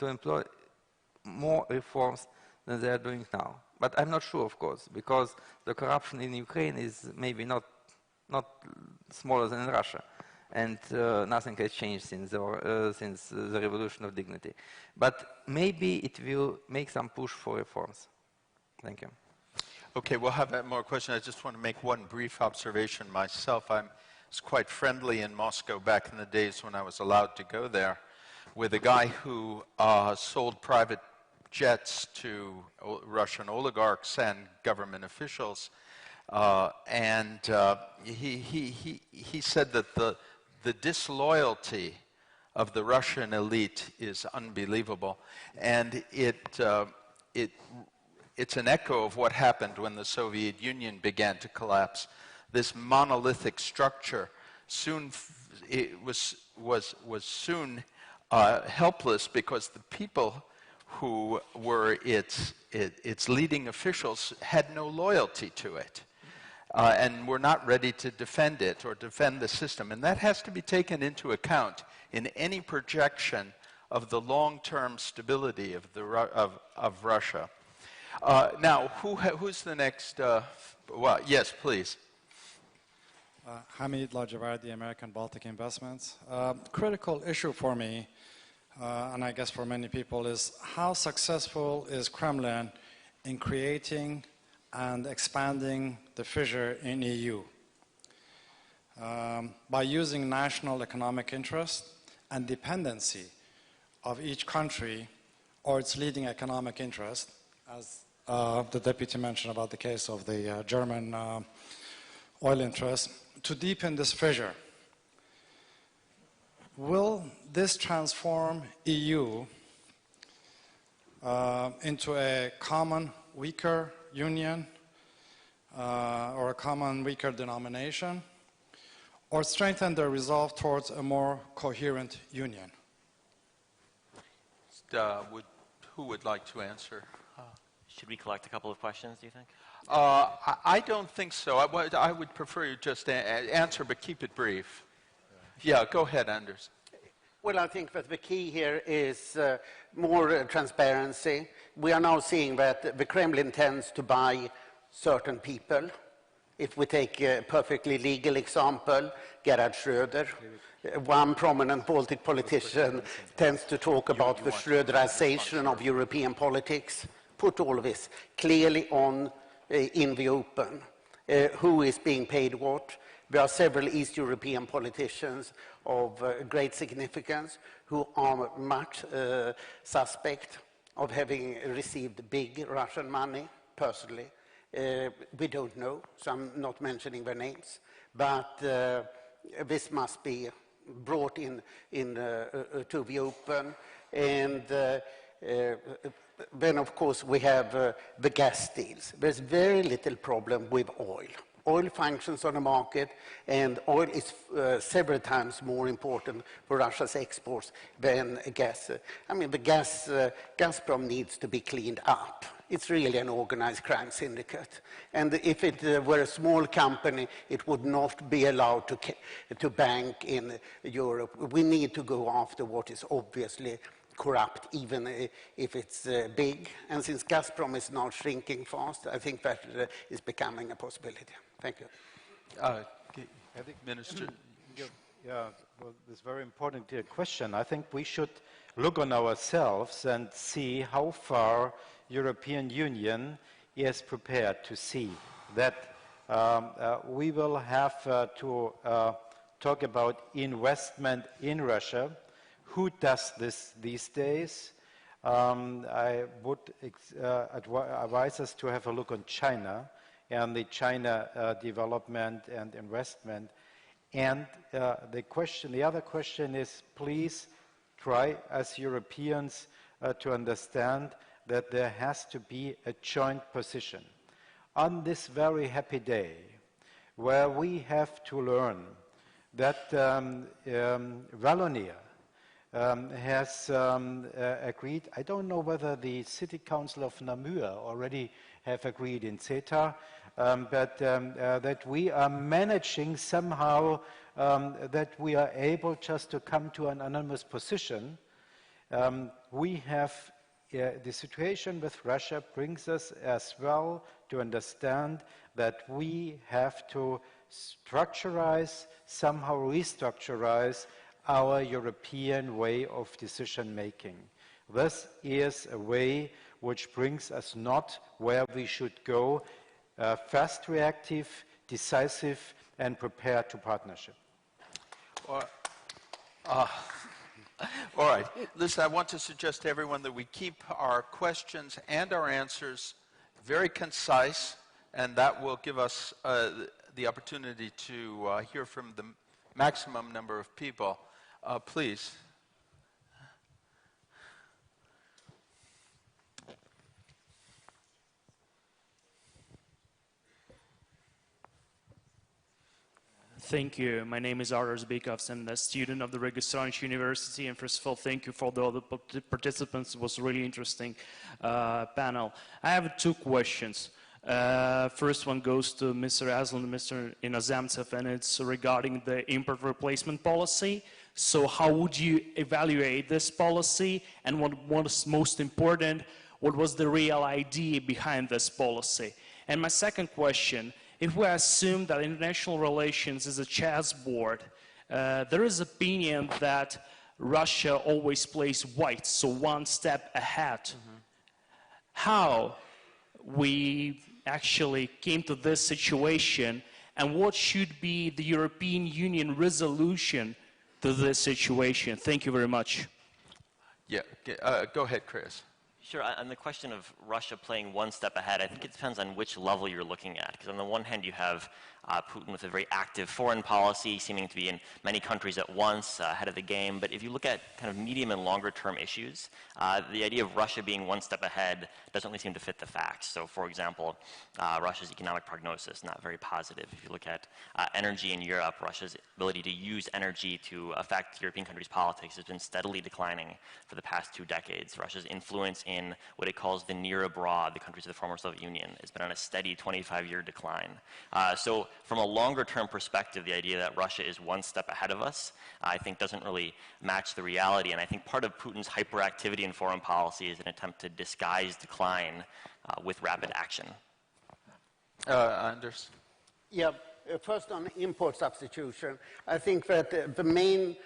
employ more reforms than they are doing now. But I'm not sure, of course, because the corruption in Ukraine is maybe not smaller than in Russia. And nothing has changed since the Revolution of Dignity. But maybe it will make some push for reforms. Thank you. Okay, we'll have more questions. I just want to make one brief observation myself. I was quite friendly in Moscow back in the days when I was allowed to go there with a guy who sold private jets to Russian oligarchs and government officials. He said that the disloyalty of the Russian elite is unbelievable, and it's an echo of what happened when the Soviet Union began to collapse. This monolithic structure was soon helpless, because the people who were its leading officials had no loyalty to it. And we're not ready to defend it or defend the system. And that has to be taken into account in any projection of the long-term stability of Russia. Now, who's the next? Well, yes, please. Hamid Lajavardi, American Baltic Investments. Critical issue for me, and I guess for many people, is how successful is Kremlin in creating and expanding the fissure in EU by using national economic interest and dependency of each country or its leading economic interest, as the deputy mentioned about the case of the German oil interest, to deepen this fissure. Will this transform EU into a common, weaker union or a common, weaker denomination, or strengthen their resolve towards a more coherent union? Who would like to answer? Should we collect a couple of questions, do you think? I don't think so. I would prefer you just answer, but keep it brief. Yeah, go ahead, Anders. Well, I think that the key here is more transparency. We are now seeing that the Kremlin tends to buy certain people. If we take a perfectly legal example, Gerhard Schröder, one prominent Baltic politician, tends to talk about the Schröderization of European politics, put all of this clearly on in the open. Who is being paid what? There are several East European politicians of great significance who are much suspect of having received big Russian money, personally. We don't know, so I'm not mentioning their names, but this must be brought in to the open. And then, of course, we have the gas deals. There's very little problem with oil. Oil functions on the market, and oil is several times more important for Russia's exports than gas. I mean, the Gazprom needs to be cleaned up. It's really an organized crime syndicate. And if it were a small company, it would not be allowed to bank in Europe. We need to go after what is obviously corrupt, even if it's big. And since Gazprom is now shrinking fast, I think that is becoming a possibility. Thank you. Minister. Yeah, well, this is a very important question. I think we should look on ourselves and see how far European Union is prepared to see that we will have to talk about investment in Russia. Who does this these days? I would advise us to have a look on China and the China development and investment. And the other question is, please try as Europeans to understand that there has to be a joint position. On this very happy day, where we have to learn that Wallonia has agreed, I don't know whether the City Council of Namur already have agreed in CETA, but that we are managing somehow that we are able just to come to an anonymous position. We have the situation with Russia brings us as well to understand that we have to structurize, somehow restructurize our European way of decision making. This is a way which brings us not where we should go, fast reactive, decisive, and prepared to partnership. All right. Listen, I want to suggest to everyone that we keep our questions and our answers very concise, and that will give us the opportunity to hear from the maximum number of people. Please. Thank you. My name is Artur Zbikovs. I'm a student of the Riga Stronach University. And first of all, thank you for all the participants. It was a really interesting panel. I have two questions. First one goes to Mr. Aslan and Mr. Inozemtsev, and it's regarding the import replacement policy. So how would you evaluate this policy? And what was most important, what was the real idea behind this policy? And my second question, if we assume that international relations is a chessboard, there is opinion that Russia always plays white, so one step ahead. Mm-hmm. How we actually came to this situation, and what should be the European Union resolution to this situation? Thank you very much. Yeah, go ahead, Chris. Sure. On the question of Russia playing one step ahead, I think it depends on which level you're looking at. Because on the one hand, you have Putin with a very active foreign policy, seeming to be in many countries at once, ahead of the game. But if you look at kind of medium and longer term issues, the idea of Russia being one step ahead doesn't really seem to fit the facts. So, for example, Russia's economic prognosis, not very positive. If you look at energy in Europe, Russia's ability to use energy to affect European countries' politics has been steadily declining for the past 2 decades. Russia's influence in what it calls the near abroad, the countries of the former Soviet Union, has been on a steady 25-year decline. So from a longer-term perspective, the idea that Russia is one step ahead of us, I think doesn't really match the reality. And I think part of Putin's hyperactivity in foreign policy is an attempt to disguise decline with rapid action. Anders? Yeah. First on import substitution, I think that the main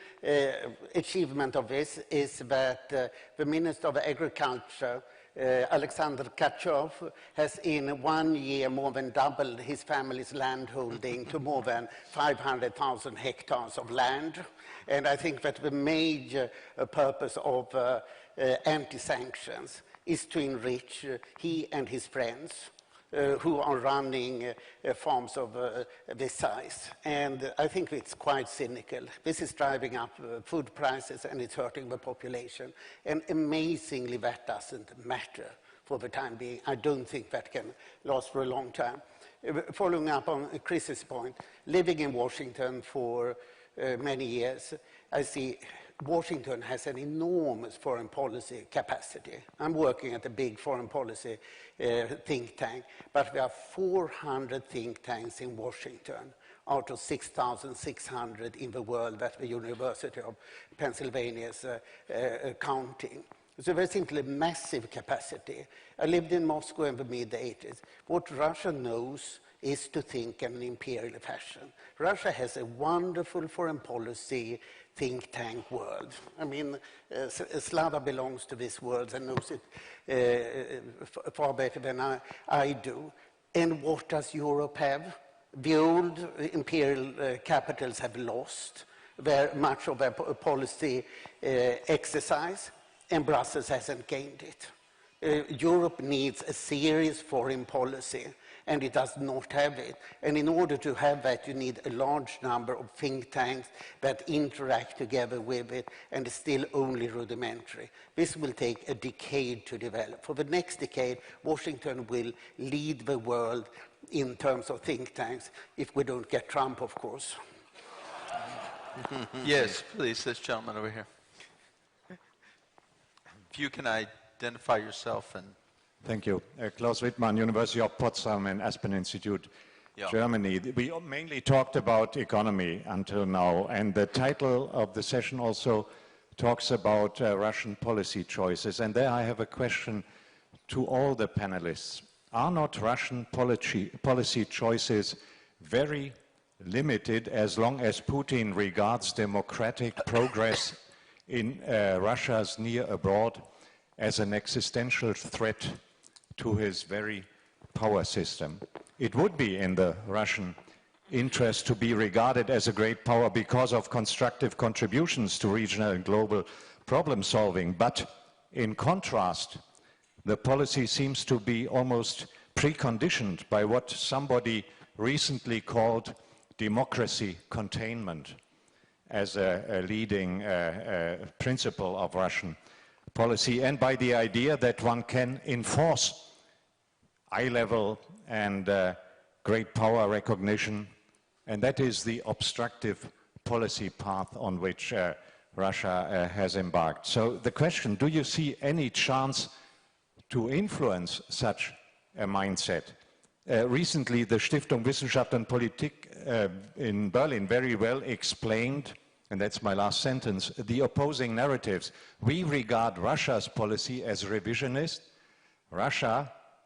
achievement of this is that the Minister of Agriculture Alexander Kachov has in 1 year more than doubled his family's land holding to more than 500,000 hectares of land. And I think that the major purpose of anti-sanctions is to enrich he and his friends who are running farms of this size. And I think it's quite cynical. This is driving up food prices and it's hurting the population. And amazingly, that doesn't matter for the time being. I don't think that can last for a long time. Following up on Chris's point, living in Washington for many years, I see Washington has an enormous foreign policy capacity. I'm working at a big foreign policy think tank, but there are 400 think tanks in Washington out of 6,600 in the world that the University of Pennsylvania is counting. So there's simply massive capacity. I lived in Moscow in the mid-80s. What Russia knows is to think in an imperial fashion. Russia has a wonderful foreign policy think tank world. I mean, Slava belongs to this world and knows it far better than I do. And what does Europe have? The old imperial capitals have lost much of their policy exercise, and Brussels hasn't gained it. Europe needs a serious foreign policy, and it does not have it. And in order to have that, you need a large number of think tanks that interact together with it, and it's still only rudimentary. This will take a decade to develop. For the next decade, Washington will lead the world in terms of think tanks, if we don't get Trump, of course. Yes, please, this gentleman over here. If you can identify yourself and... Thank you. Klaus Wittmann, University of Potsdam and Aspen Institute, Germany. We mainly talked about economy until now, and the title of the session also talks about Russian policy choices. And there I have a question to all the panelists. Are not Russian policy choices very limited as long as Putin regards democratic progress in Russia's near abroad as an existential threat to his very power system? It would be in the Russian interest to be regarded as a great power because of constructive contributions to regional and global problem solving. But in contrast, the policy seems to be almost preconditioned by what somebody recently called democracy containment as a leading principle of Russian policy, and by the idea that one can enforce eye-level and great power recognition, and that is the obstructive policy path on which Russia has embarked. So the question, do you see any chance to influence such a mindset? Recently, the Stiftung Wissenschaft und Politik in Berlin very well explained, and that's my last sentence, the opposing narratives. We regard Russia's policy as revisionist.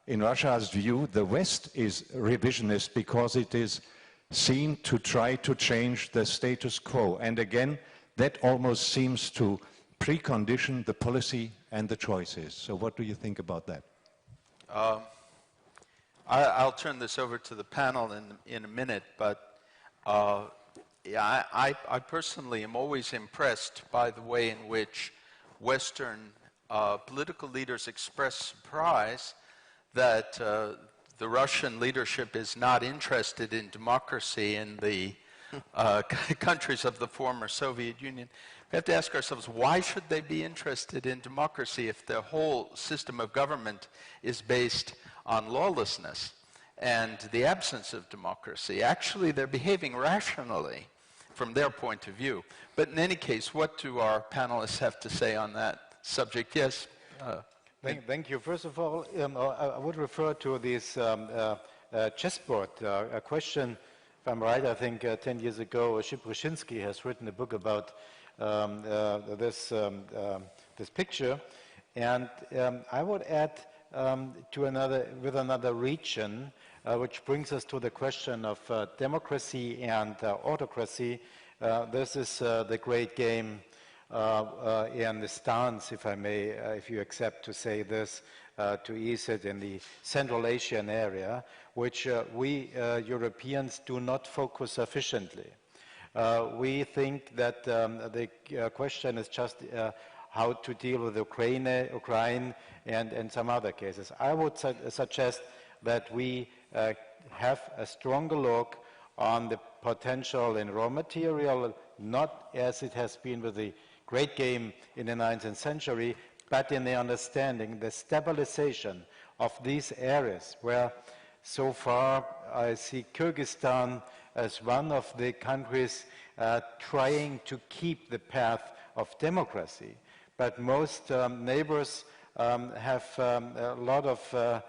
In Russia's view, the West is revisionist because it is seen to try to change the status quo. And again, that almost seems to precondition the policy and the choices. So what do you think about that? I'll turn this over to the panel in a minute, but yeah, I personally am always impressed by the way in which Western political leaders express surprise that the Russian leadership is not interested in democracy in the countries of the former Soviet Union. We have to ask ourselves, why should they be interested in democracy if the whole system of government is based on lawlessness and the absence of democracy? Actually, they're behaving rationally from their point of view. But in any case, what do our panelists have to say on that subject? Yes? Thank you. First of all, I would refer to this chessboard question. If I'm right, I think 10 years ago, Brzezinski has written a book about this picture. And I would add to another region, which brings us to the question of democracy and autocracy. This is the great game in the stance, if I may, if you accept to say this, to ESET in the Central Asian area, which we Europeans do not focus sufficiently. We think that the question is just how to deal with Ukraine and some other cases. I would suggest that we have a stronger look on the potential in raw material, not as it has been with the great game in the 19th century, but in the understanding, the stabilization of these areas, where so far I see Kyrgyzstan as one of the countries trying to keep the path of democracy. But most neighbors have a lot of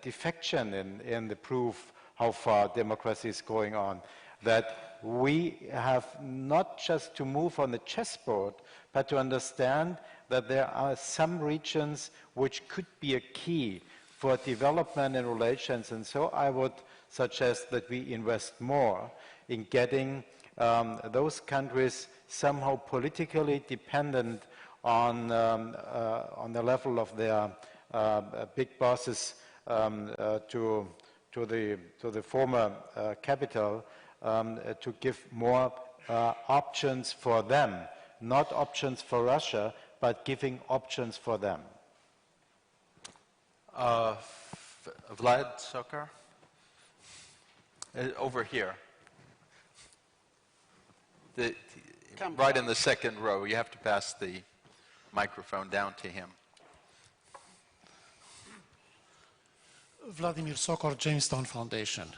defection in the proof how far democracy is going on. That we have not just to move on the chessboard, but to understand that there are some regions which could be a key for development and relations. And so I would suggest that we invest more in getting those countries somehow politically dependent on the level of their big bosses to the former capital, to give more options for them, not options for Russia, but giving options for them. Vlad Sokar? Over here. Right in the second row. You have to pass the microphone down to him. Vladimir Sokor, Jamestown Foundation.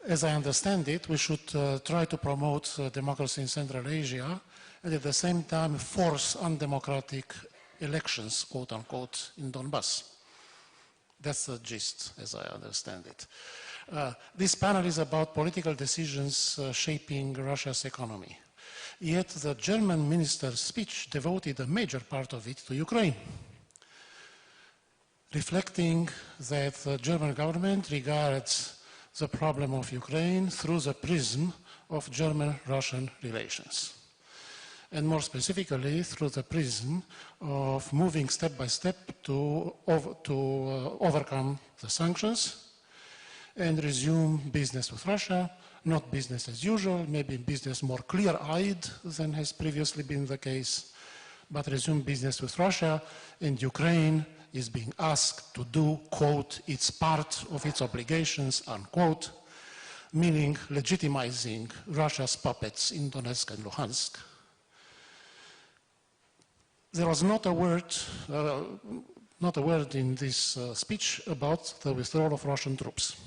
As I understand it, we should try to promote democracy in Central Asia and at the same time force undemocratic elections, quote unquote, in Donbass. That's the gist, as I understand it. This panel is about political decisions shaping Russia's economy. Yet the German minister's speech devoted a major part of it to Ukraine, reflecting that the German government regards the problem of Ukraine through the prism of German-Russian relations, and more specifically through the prism of moving step by step to overcome the sanctions and resume business with Russia, not business as usual, maybe business more clear-eyed than has previously been the case, but resume business with Russia, and Ukraine is being asked to do, quote, its part of its obligations, unquote, meaning legitimizing Russia's puppets in Donetsk and Luhansk. There was not a word in this speech about the withdrawal of Russian troops.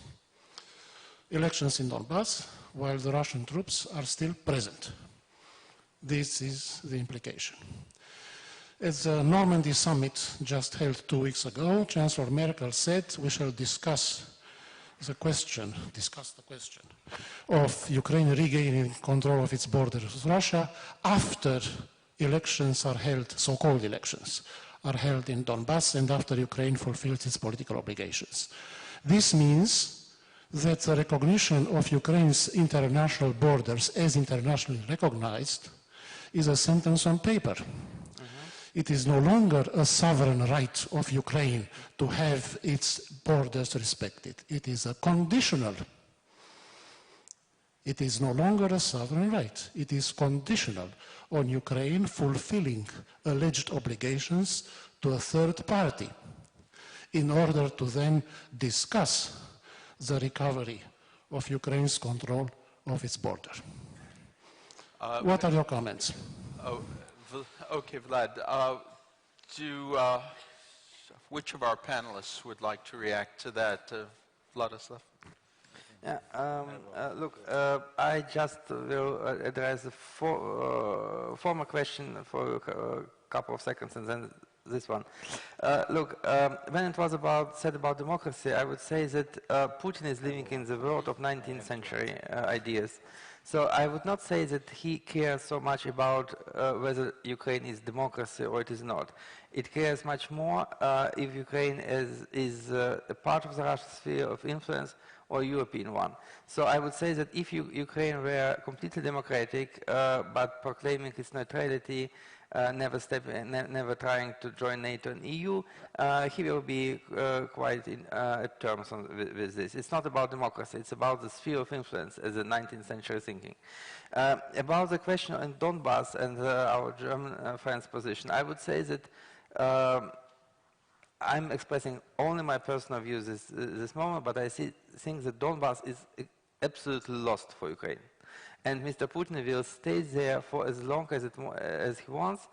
Elections in Donbass, while the Russian troops are still present. This is the implication. At the Normandy summit just held 2 weeks ago, Chancellor Merkel said we shall discuss the question of Ukraine regaining control of its borders with Russia after elections are held, so-called elections, are held in Donbass and after Ukraine fulfills its political obligations. This means that the recognition of Ukraine's international borders as internationally recognized is a sentence on paper. It is no longer a sovereign right of Ukraine to have its borders respected. It is a conditional. It is no longer a sovereign right. It is conditional on Ukraine fulfilling alleged obligations to a third party in order to then discuss the recovery of Ukraine's control of its border. What are your comments? Okay, Vlad. Which of our panelists would like to react to that? Vladislav? Yeah, look, I just will address the former question for a couple of seconds and then this one. Look, when it was said about democracy, I would say that Putin is living in the world of 19th century ideas. So I would not say that he cares so much about whether Ukraine is democracy or it is not. It cares much more if Ukraine is a part of the Russian sphere of influence or European one. So I would say that if Ukraine were completely democratic but proclaiming its neutrality never trying to join NATO and EU, he will be quite in terms with this. It's not about democracy, it's about the sphere of influence as a 19th century thinking. About the question on Donbass and our German friends' position, I would say that I'm expressing only my personal views this moment, but I think that Donbass is absolutely lost for Ukraine. And Mr. Putin will stay there for as long as he wants,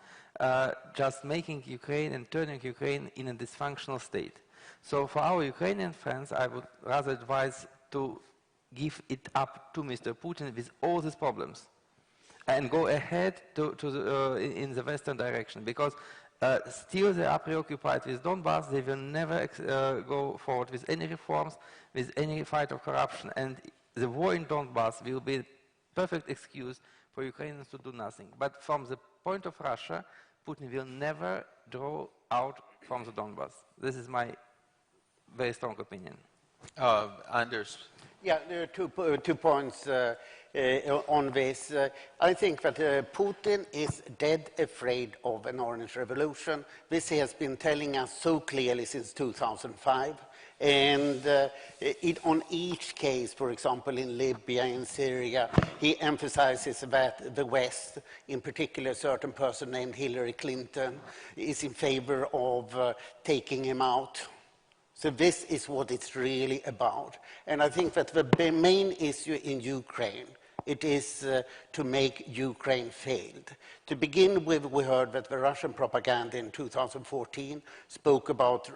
just making Ukraine and turning Ukraine in a dysfunctional state. So for our Ukrainian friends, I would rather advise to give it up to Mr. Putin with all these problems and go ahead in the Western direction, because still they are preoccupied with Donbass. They will never go forward with any reforms, with any fight of corruption, and the war in Donbass will be a perfect excuse for Ukrainians to do nothing. But from the point of Russia, Putin will never draw out from the Donbass. This is my very strong opinion. Anders. Yeah, there are two points on this. I think that Putin is dead afraid of an orange revolution. This he has been telling us so clearly since 2005. And on each case, for example, in Libya, in Syria, he emphasizes that the West, in particular a certain person named Hillary Clinton, is in favor of taking him out. So this is what it's really about. And I think that the main issue in Ukraine, it is to make Ukraine failed. To begin with, we heard that the Russian propaganda in 2014 spoke about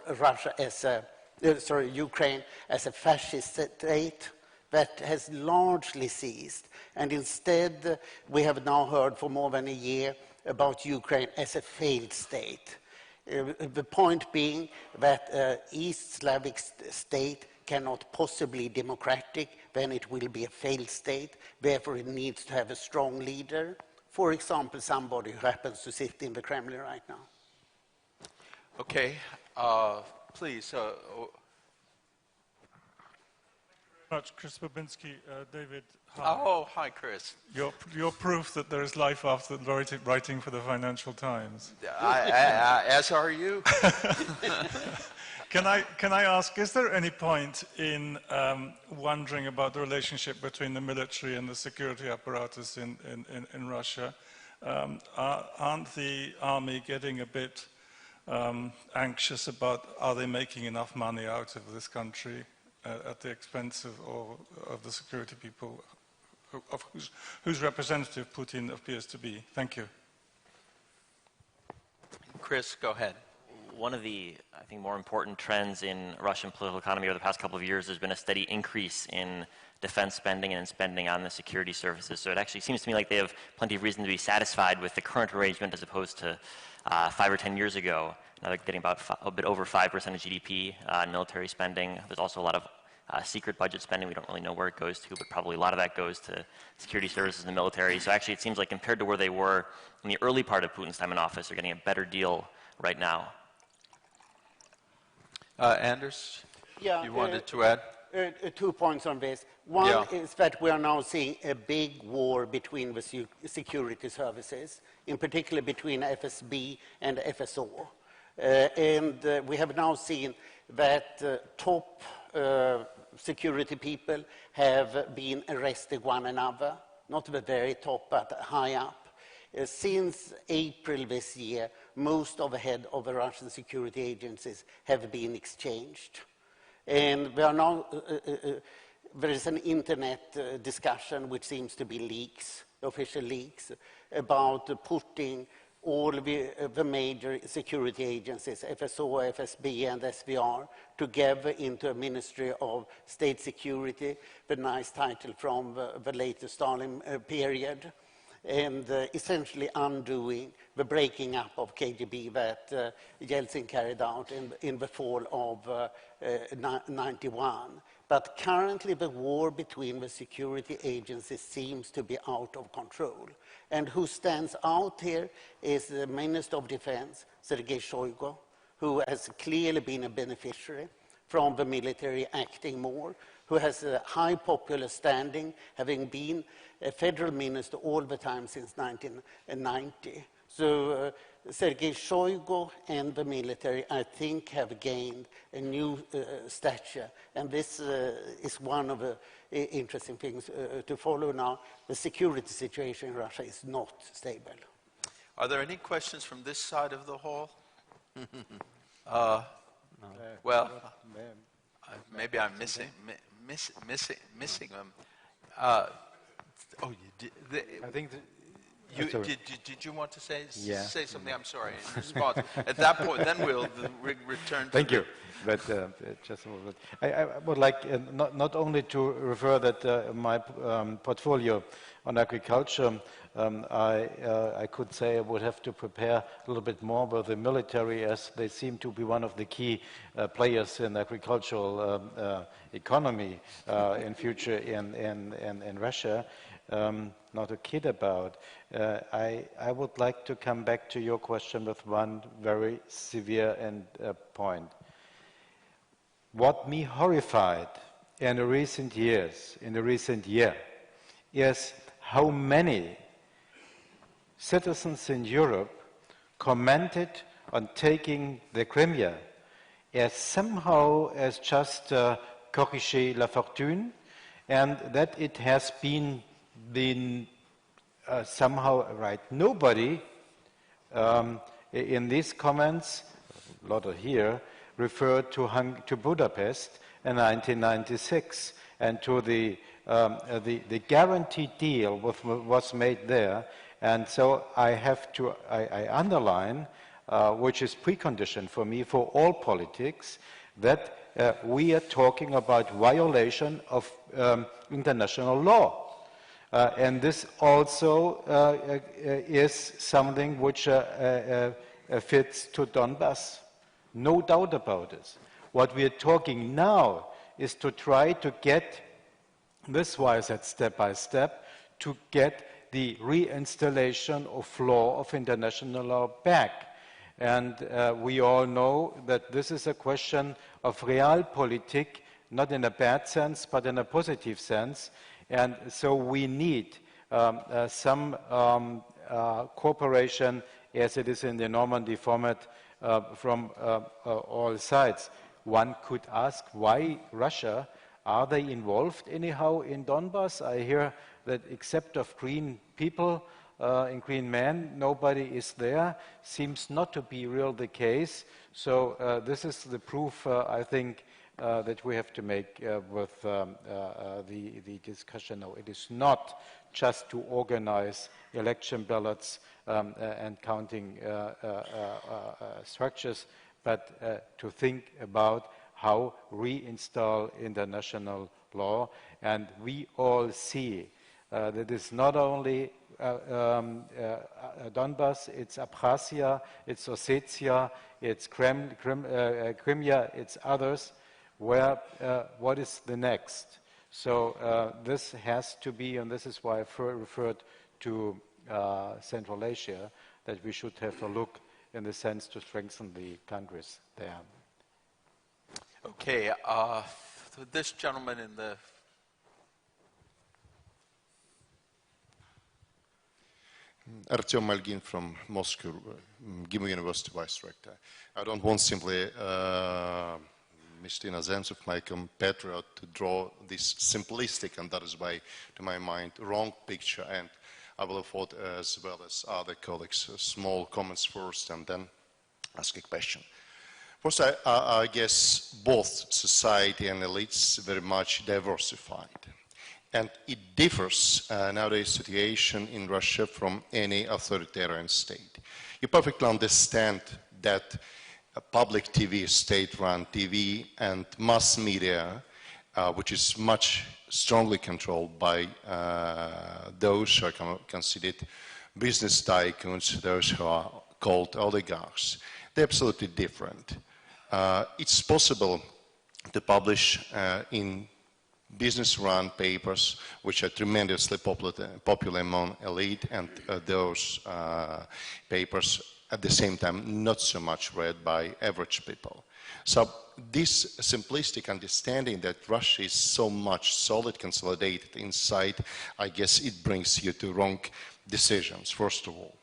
Ukraine as a fascist state that has largely ceased. And instead, we have now heard for more than a year about Ukraine as a failed state. The point being that East Slavic state cannot possibly be democratic, then it will be a failed state. Therefore, it needs to have a strong leader. For example, somebody who happens to sit in the Kremlin right now. Okay, please. Much, Chris Babinski, David. Hi. Oh, hi, Chris. You're proof that there is life after writing for the Financial Times. As are you. Can I ask, is there any point in wondering about the relationship between the military and the security apparatus in Russia? Aren't the army getting a bit anxious about, are they making enough money out of this country at the expense of the security people, of whose representative Putin appears to be? Thank you. Chris, go ahead. One of the, I think, more important trends in Russian political economy over the past couple of years has been a steady increase in defense spending and spending on the security services. So it actually seems to me like they have plenty of reason to be satisfied with the current arrangement as opposed to 5 or 10 years ago. Now they're getting about a bit over 5% of GDP in military spending. There's also a lot of secret budget spending. We don't really know where it goes to, but probably a lot of that goes to security services and the military. So actually it seems like compared to where they were in the early part of Putin's time in office, they're getting a better deal right now. Anders, you wanted to add? 2 points on this. One is that we are now seeing a big war between the security services, in particular between FSB and FSO. And we have now seen that top security people have been arresting one another, not the very top, but high up. Since April this year, most of the head of the Russian security agencies have been exchanged. And we are now, there is an internet discussion, which seems to be leaks, official leaks, about putting all the major security agencies, FSO, FSB, and SVR, together into a Ministry of State Security, the nice title from the later Stalin period, and essentially undoing the breaking up of KGB that Yeltsin carried out in the fall of 91. But currently the war between the security agencies seems to be out of control. And who stands out here is the Minister of Defense, Sergei Shoigu, who has clearly been a beneficiary from the military acting more, who has a high popular standing, having been a federal minister all the time since 1990. So Sergei Shoigu and the military, I think, have gained a new stature. And this is one of the interesting things to follow now. The security situation in Russia is not stable. Are there any questions from this side of the hall? Well, maybe I'm missing them. Oh, you did. I think Did you want to say something? I'm sorry. In response, at that point, then we'll return to Thank you. But just a moment. I would like not only to refer that my portfolio on agriculture, I could say I would have to prepare a little bit more with the military, as they seem to be one of the key players in agricultural economy in future in Russia. Not to kid about. I would like to come back to your question with one very severe point. What me horrified in the recent year, is how many citizens in Europe commented on taking the Crimea as somehow as just corriger la fortune, and that it has been somehow right. Nobody in these comments, a lot of here, referred to Budapest in 1996 and to the guaranteed deal was made there. And so I underline, which is precondition for me for all politics, that we are talking about violation of international law. And this also is something which fits to Donbass. No doubt about this. What we are talking now is to try to get, this why I said step by step, to get the reinstallation of law, of international law back. And we all know that this is a question of realpolitik, not in a bad sense, but in a positive sense. And so we need some cooperation, as it is in the Normandy format, from all sides. One could ask, why Russia? Are they involved anyhow in Donbass? I hear that except of green people and green men, nobody is there. Seems not to be real the case. So this is the proof, I think, that we have to make with the discussion now. It is not just to organize election ballots and counting structures, but to think about how reinstall international law. And we all see that it's not only Donbass, it's Abkhazia, it's Ossetia, it's Crimea, it's others, where what is the next? So this has to be, and this is why I referred to Central Asia, that we should have a look in the sense to strengthen the countries there. Okay, this gentleman in the... Artyom Malgin from Moscow, GIMO University Vice Rector. I don't want simply Mr. Inozemtsov, my compatriot, to draw this simplistic, and that is why, to my mind, wrong picture, and I will afford, as well as other colleagues, small comments first and then ask a question. First, I guess both society and elites very much diversified. And it differs nowadays situation in Russia from any authoritarian state. You perfectly understand that public TV, state-run TV, and mass media, which is much strongly controlled by those who are considered business tycoons, those who are called oligarchs, they're absolutely different. It's possible to publish in business-run papers, which are tremendously popular among elite, and those papers at the same time not so much read by average people. So this simplistic understanding that Russia is so much solid, consolidated inside, I guess it brings you to wrong decisions, first of all.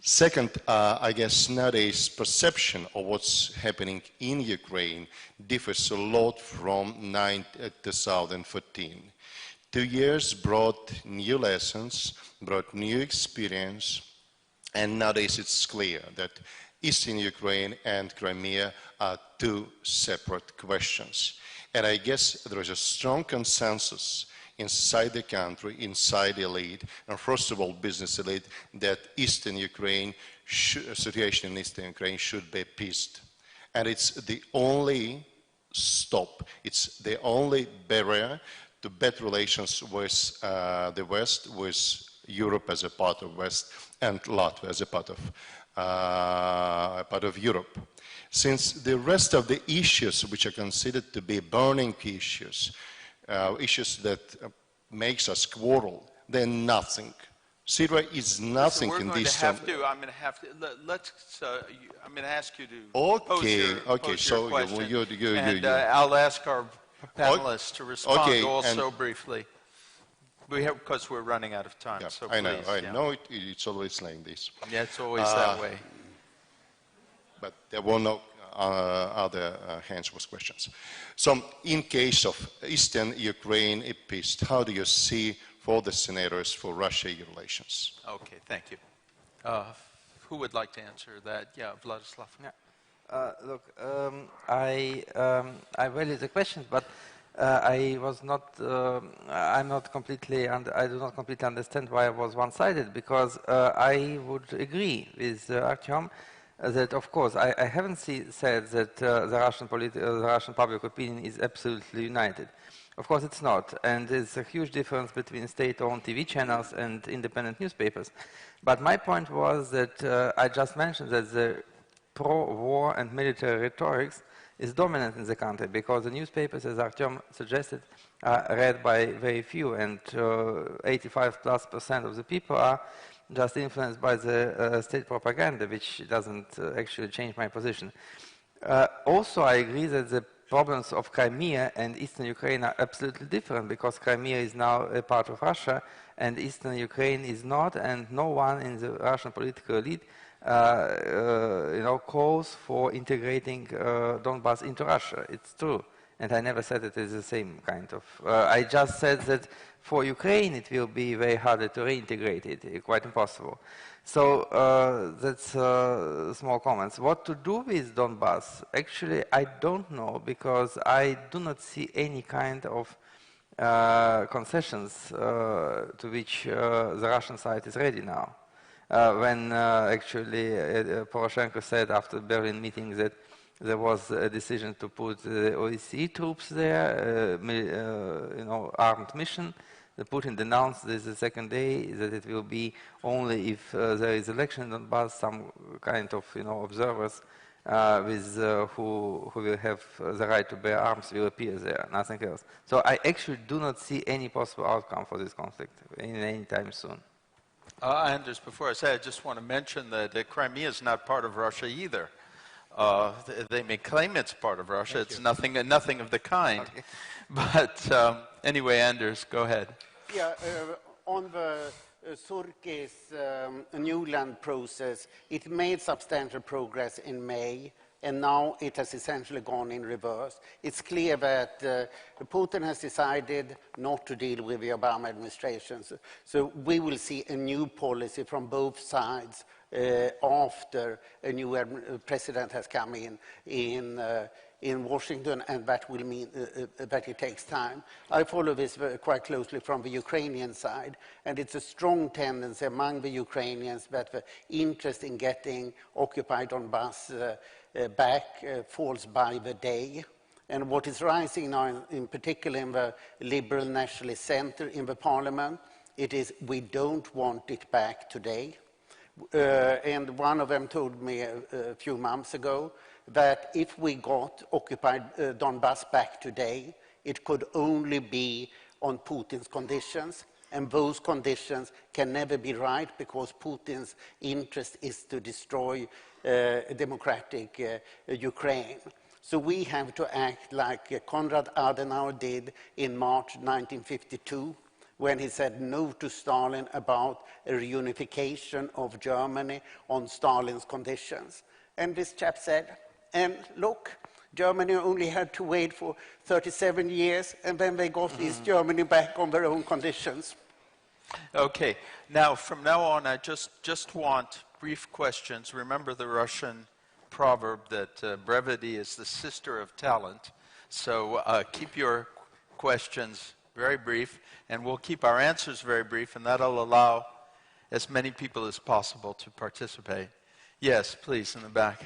Second, I guess nowadays perception of what's happening in Ukraine differs a lot from 2014. 2 years brought new lessons, brought new experience, and nowadays it's clear that Eastern Ukraine and Crimea are two separate questions. And I guess there is a strong consensus inside the country, inside the elite, and first of all business elite, that Eastern Ukraine, situation in Eastern Ukraine should be appeased. And it's the only stop, it's the only barrier to better relations with the West, with Europe as a part of West, and Latvia as a part of Europe. Since the rest of the issues which are considered to be burning issues, issues that makes us quarrel, they're nothing. Syria is nothing in this. I'm going to have to. I'm going to ask you to pose your question. I'll ask our panelists to respond also briefly. Because we're running out of time. Yeah, so I know. please, I know it's always like this. Yeah, it's always that way. But there were no other hands with questions. So, in case of Eastern Ukraine appeased, how do you see for the scenarios for Russia-EU relations? Okay, thank you. Who would like to answer that? Yeah, Vladislav. Yeah. Look, I value the question, but I was not. I'm not completely. I do not completely understand why I was one-sided, because I would agree with Artyom that, of course, I haven't said that the Russian public opinion is absolutely united. Of course, it's not, and there's a huge difference between state-owned TV channels and independent newspapers. But my point was that I just mentioned that the pro-war and military rhetorics is dominant in the country, because the newspapers, as Artyom suggested, are read by very few, and 85+% of the people are just influenced by the state propaganda, which doesn't actually change my position. Also, I agree that the problems of Crimea and Eastern Ukraine are absolutely different, because Crimea is now a part of Russia and Eastern Ukraine is not, and no one in the Russian political elite calls for integrating Donbass into Russia. It's true. And I never said it is the same kind of... I just said that for Ukraine it will be very hard to reintegrate it, quite impossible. So that's small comments. What to do with Donbass? Actually, I don't know, because I do not see any kind of concessions to which the Russian side is ready now. When actually Poroshenko said after the Berlin meeting that there was a decision to put the OSCE troops there, armed mission. Putin denounced this the second day, that it will be only if there is election in Donbass, some kind of observers who will have the right to bear arms will appear there, nothing else. So I actually do not see any possible outcome for this conflict in any time soon. Anders, before I say, I just want to mention that Crimea is not part of Russia either. They may claim it's part of Russia. It's nothing of the kind. Okay. But anyway, Anders, go ahead. Yeah, on the Surkis new land process, it made substantial progress in May, and now it has essentially gone in reverse. It's clear that Putin has decided not to deal with the Obama administration. So we will see a new policy from both sides after a new president has come in Washington, and that will mean that it takes time. I follow this quite closely from the Ukrainian side, and it's a strong tendency among the Ukrainians that the interest in getting occupied Donbass back falls by the day. And what is rising now, in particular in the liberal nationalist center in the parliament, it is, we don't want it back today. And one of them told me a few months ago that if we got occupied Donbass back today, it could only be on Putin's conditions, and those conditions can never be right, because Putin's interest is to destroy democratic Ukraine. So we have to act like Konrad Adenauer did in March 1952, when he said no to Stalin about a reunification of Germany on Stalin's conditions. And this chap said, and look, Germany only had to wait for 37 years, and then they got East Germany back on their own conditions. Okay, now from now on, I just want brief questions. Remember the Russian proverb that brevity is the sister of talent. So keep your questions very brief, and we'll keep our answers very brief, and that'll allow as many people as possible to participate. Yes, please, in the back.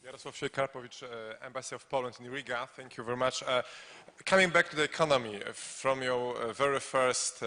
Jarosław Siekarpowicz, Embassy of Poland in Riga. Thank you very much. Coming back to the economy, from your very first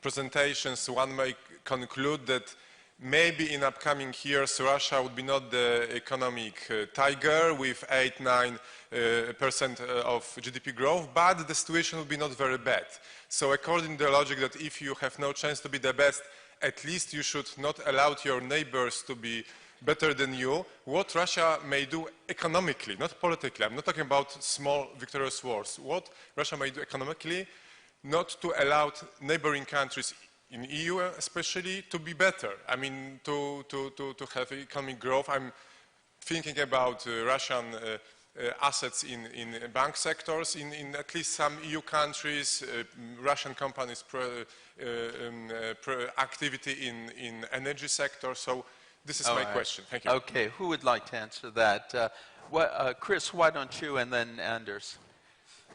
presentations, one may conclude that maybe in upcoming years Russia would be not the economic tiger with 8–9% of GDP growth, but the situation would be not very bad. So according to the logic that if you have no chance to be the best, at least you should not allow your neighbors to be better than you, what Russia may do economically, not politically. I'm not talking about small victorious wars. What Russia may do economically, not to allow neighboring countries in EU especially to be better. I mean, to have economic growth. I'm thinking about Russian assets in bank sectors, in at least some EU countries, Russian companies' activity in energy sector. So this is my question. Thank you. Okay, who would like to answer that? Chris, why don't you, and then Anders.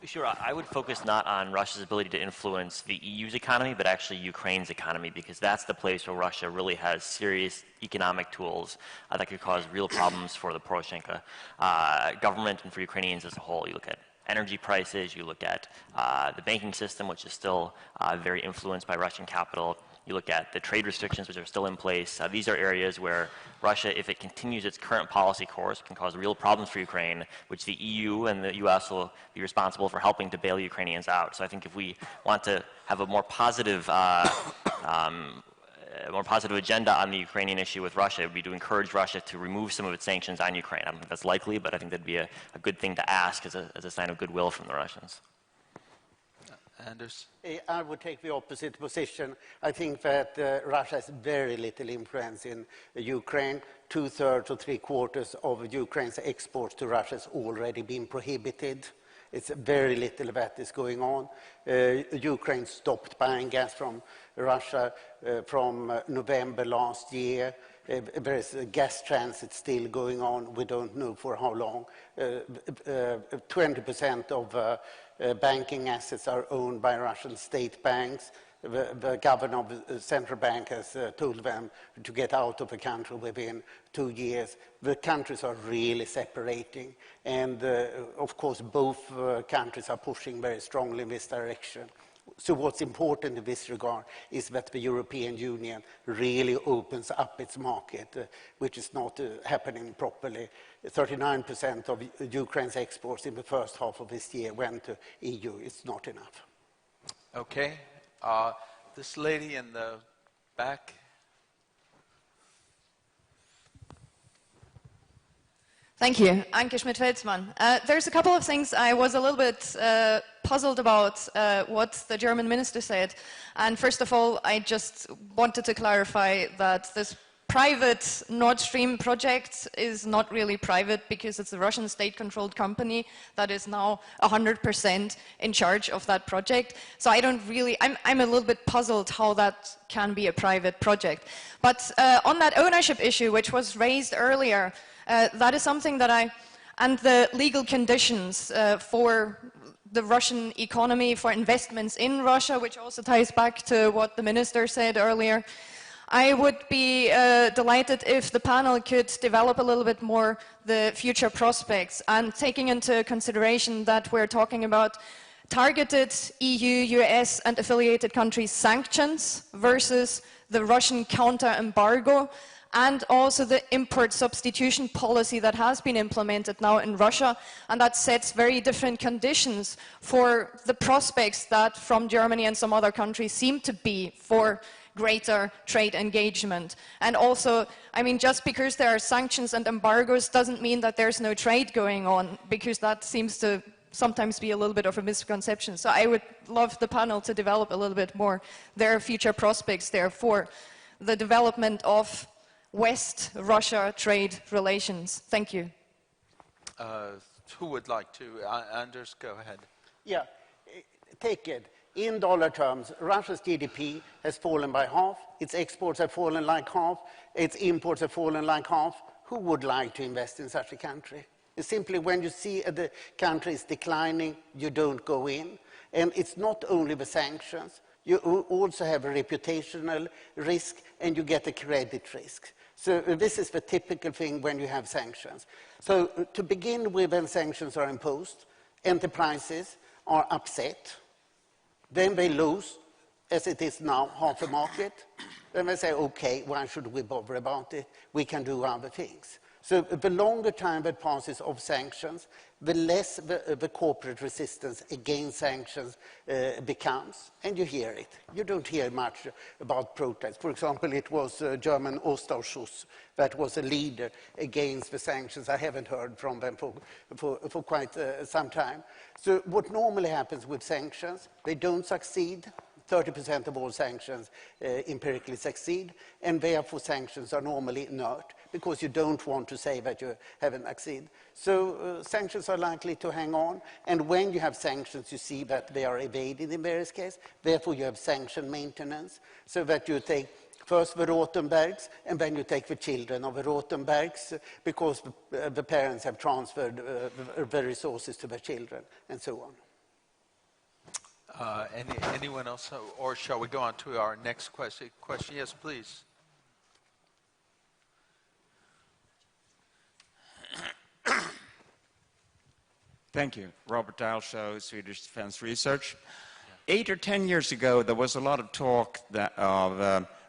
Sure, I would focus not on Russia's ability to influence the EU's economy, but actually Ukraine's economy, because that's the place where Russia really has serious economic tools that could cause real problems for the Poroshenko government and for Ukrainians as a whole. You look at energy prices, you look at the banking system, which is still very influenced by Russian capital. You look at the trade restrictions, which are still in place. These are areas where Russia, if it continues its current policy course, can cause real problems for Ukraine, which the EU and the US will be responsible for helping to bail Ukrainians out. So I think if we want to have a more positive agenda on the Ukrainian issue with Russia, it would be to encourage Russia to remove some of its sanctions on Ukraine. I don't think that's likely, but I think that'd be a good thing to ask as a sign of goodwill from the Russians. Anders? I would take the opposite position. I think that Russia has very little influence in Ukraine. 2/3 or 3/4 of Ukraine's exports to Russia has already been prohibited. It's very little that is going on. Ukraine stopped buying gas from Russia from November last year. There is a gas transit still going on. We don't know for how long. 20% of banking assets are owned by Russian state banks. The governor of the central bank has told them to get out of the country within 2 years. The countries are really separating. And of course, both countries are pushing very strongly in this direction. So what's important in this regard is that the European Union really opens up its market, which is not happening properly. 39% of Ukraine's exports in the first half of this year went to EU. It's not enough. Okay. This lady in the back. Thank you. Anke Schmidt-Welzmann. There's a couple of things I was a little bit puzzled about what the German minister said. And first of all, I just wanted to clarify that this private Nord Stream project is not really private because it's a Russian state-controlled company that is now 100% in charge of that project. So I don't really, I'm a little bit puzzled how that can be a private project. But on that ownership issue, which was raised earlier, that is something that and the legal conditions for the Russian economy, for investments in Russia, which also ties back to what the minister said earlier. I would be delighted if the panel could develop a little bit more the future prospects, and taking into consideration that we're talking about targeted EU, US and affiliated countries sanctions versus the Russian counter-embargo, and also the import substitution policy that has been implemented now in Russia, and that sets very different conditions for the prospects that from Germany and some other countries seem to be for greater trade engagement. And also, I mean, just because there are sanctions and embargoes doesn't mean that there's no trade going on, because that seems to sometimes be a little bit of a misconception. So I would love the panel to develop a little bit more their future prospects there for the development of West-Russia trade relations. Thank you. Who would like to? Anders, go ahead. Yeah, take it. In dollar terms, Russia's GDP has fallen by half, its exports have fallen like half, its imports have fallen like half. Who would like to invest in such a country? It's simply when you see the country is declining, you don't go in. And it's not only the sanctions, you also have a reputational risk and you get a credit risk. So this is the typical thing when you have sanctions. So to begin with, when sanctions are imposed, enterprises are upset. Then they lose, as it is now, half a market. Then they say, okay, why should we bother about it? We can do other things. So the longer time that passes of sanctions, the less the corporate resistance against sanctions becomes. And you hear it. You don't hear much about protests. For example, it was German Ostausschuss that was a leader against the sanctions. I haven't heard from them for quite some time. So what normally happens with sanctions, they don't succeed. 30% of all sanctions empirically succeed, and therefore sanctions are normally inert, because you don't want to say that you haven't succeeded. So sanctions are likely to hang on, and when you have sanctions, you see that they are evaded in various cases. Therefore, you have sanction maintenance, so that you take first the Rotenbergs, and then you take the children of the Rotenbergs, because the parents have transferred the resources to the children, and so on. Anyone else? Or shall we go on to our next question? Yes, please. Thank you. Robert Dalshow, Swedish Defense Research. 8 or 10 years ago, there was a lot of talk that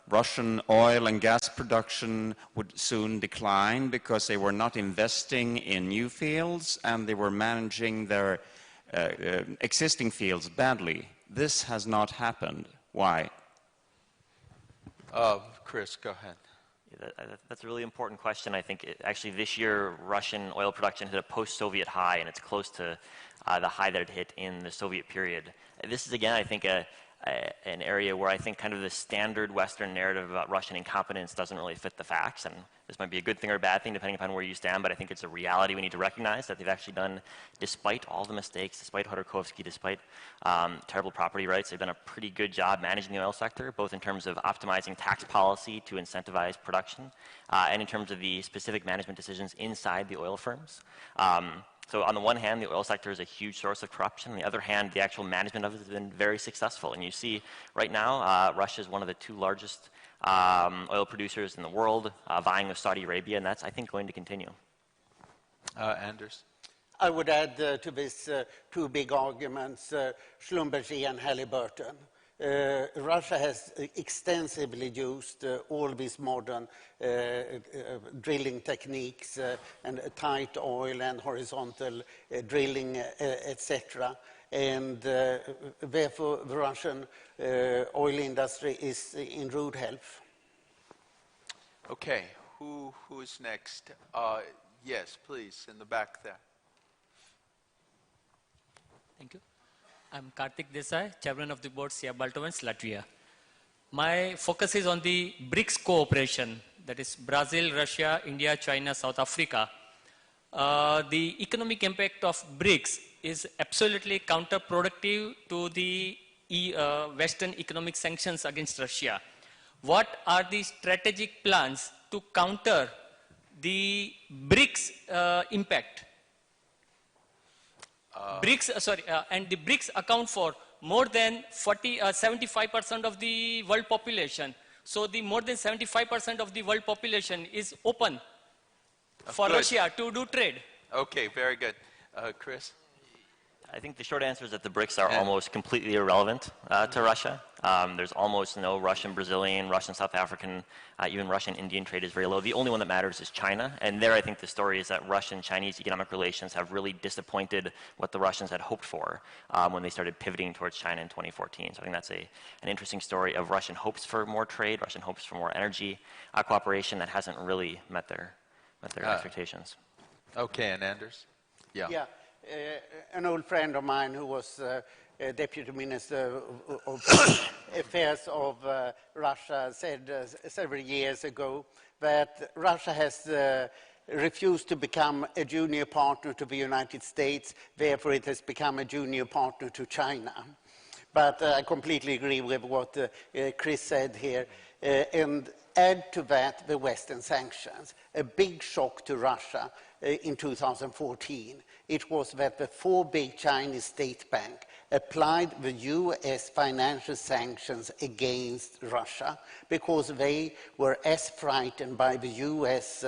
Russian oil and gas production would soon decline because they were not investing in new fields and they were managing their existing fields badly. This has not happened. Why? Chris, go ahead. Yeah, that's a really important question. I think actually this year Russian oil production hit a post-Soviet high, and it's close to the high that it hit in the Soviet period. This is, again, I think an area where I think kind of the standard Western narrative about Russian incompetence doesn't really fit the facts, and this might be a good thing or a bad thing depending upon where you stand, but I think it's a reality we need to recognize that they've actually done, despite all the mistakes, despite Khodorkovsky, despite terrible property rights, they've done a pretty good job managing the oil sector, both in terms of optimizing tax policy to incentivize production, and in terms of the specific management decisions inside the oil firms. So on the one hand, the oil sector is a huge source of corruption. On the other hand, the actual management of it has been very successful. And you see right now, Russia is one of the 2 largest oil producers in the world, vying with Saudi Arabia, and that's, I think, going to continue. Anders? I would add to this 2 big arguments, Schlumberger and Halliburton. Russia has extensively used all these modern drilling techniques and tight oil and horizontal drilling, etc. And therefore, the Russian oil industry is in rude health. Okay, who is next? Yes, please, in the back there. Thank you. I'm Karthik Desai, Chairman of the Board, SIA Baltovens, Latvia. My focus is on the BRICS cooperation, that is Brazil, Russia, India, China, South Africa. The economic impact of BRICS is absolutely counterproductive to the Western economic sanctions against Russia. What are the strategic plans to counter the BRICS impact? And the BRICS account for more than 75% of the world population. So the more than 75% of the world population is open for Russia to do trade. Okay, very good. Chris? I think the short answer is that the BRICS are almost completely irrelevant to Russia. There's almost no Russian, Brazilian, Russian, South African, even Russian, Indian trade is very low. The only one that matters is China. And there I think the story is that Russian-Chinese economic relations have really disappointed what the Russians had hoped for when they started pivoting towards China in 2014. So I think that's an interesting story of Russian hopes for more trade, Russian hopes for more energy cooperation that hasn't really met their expectations. Okay, and Anders? Yeah. an old friend of mine who was Deputy Minister of Affairs of Russia said several years ago that Russia has refused to become a junior partner to the United States, therefore it has become a junior partner to China. But I completely agree with what Chris said here. And add to that the Western sanctions. A big shock to Russia in 2014. It was that the 4 big Chinese state banks applied the US financial sanctions against Russia because they were as frightened by the US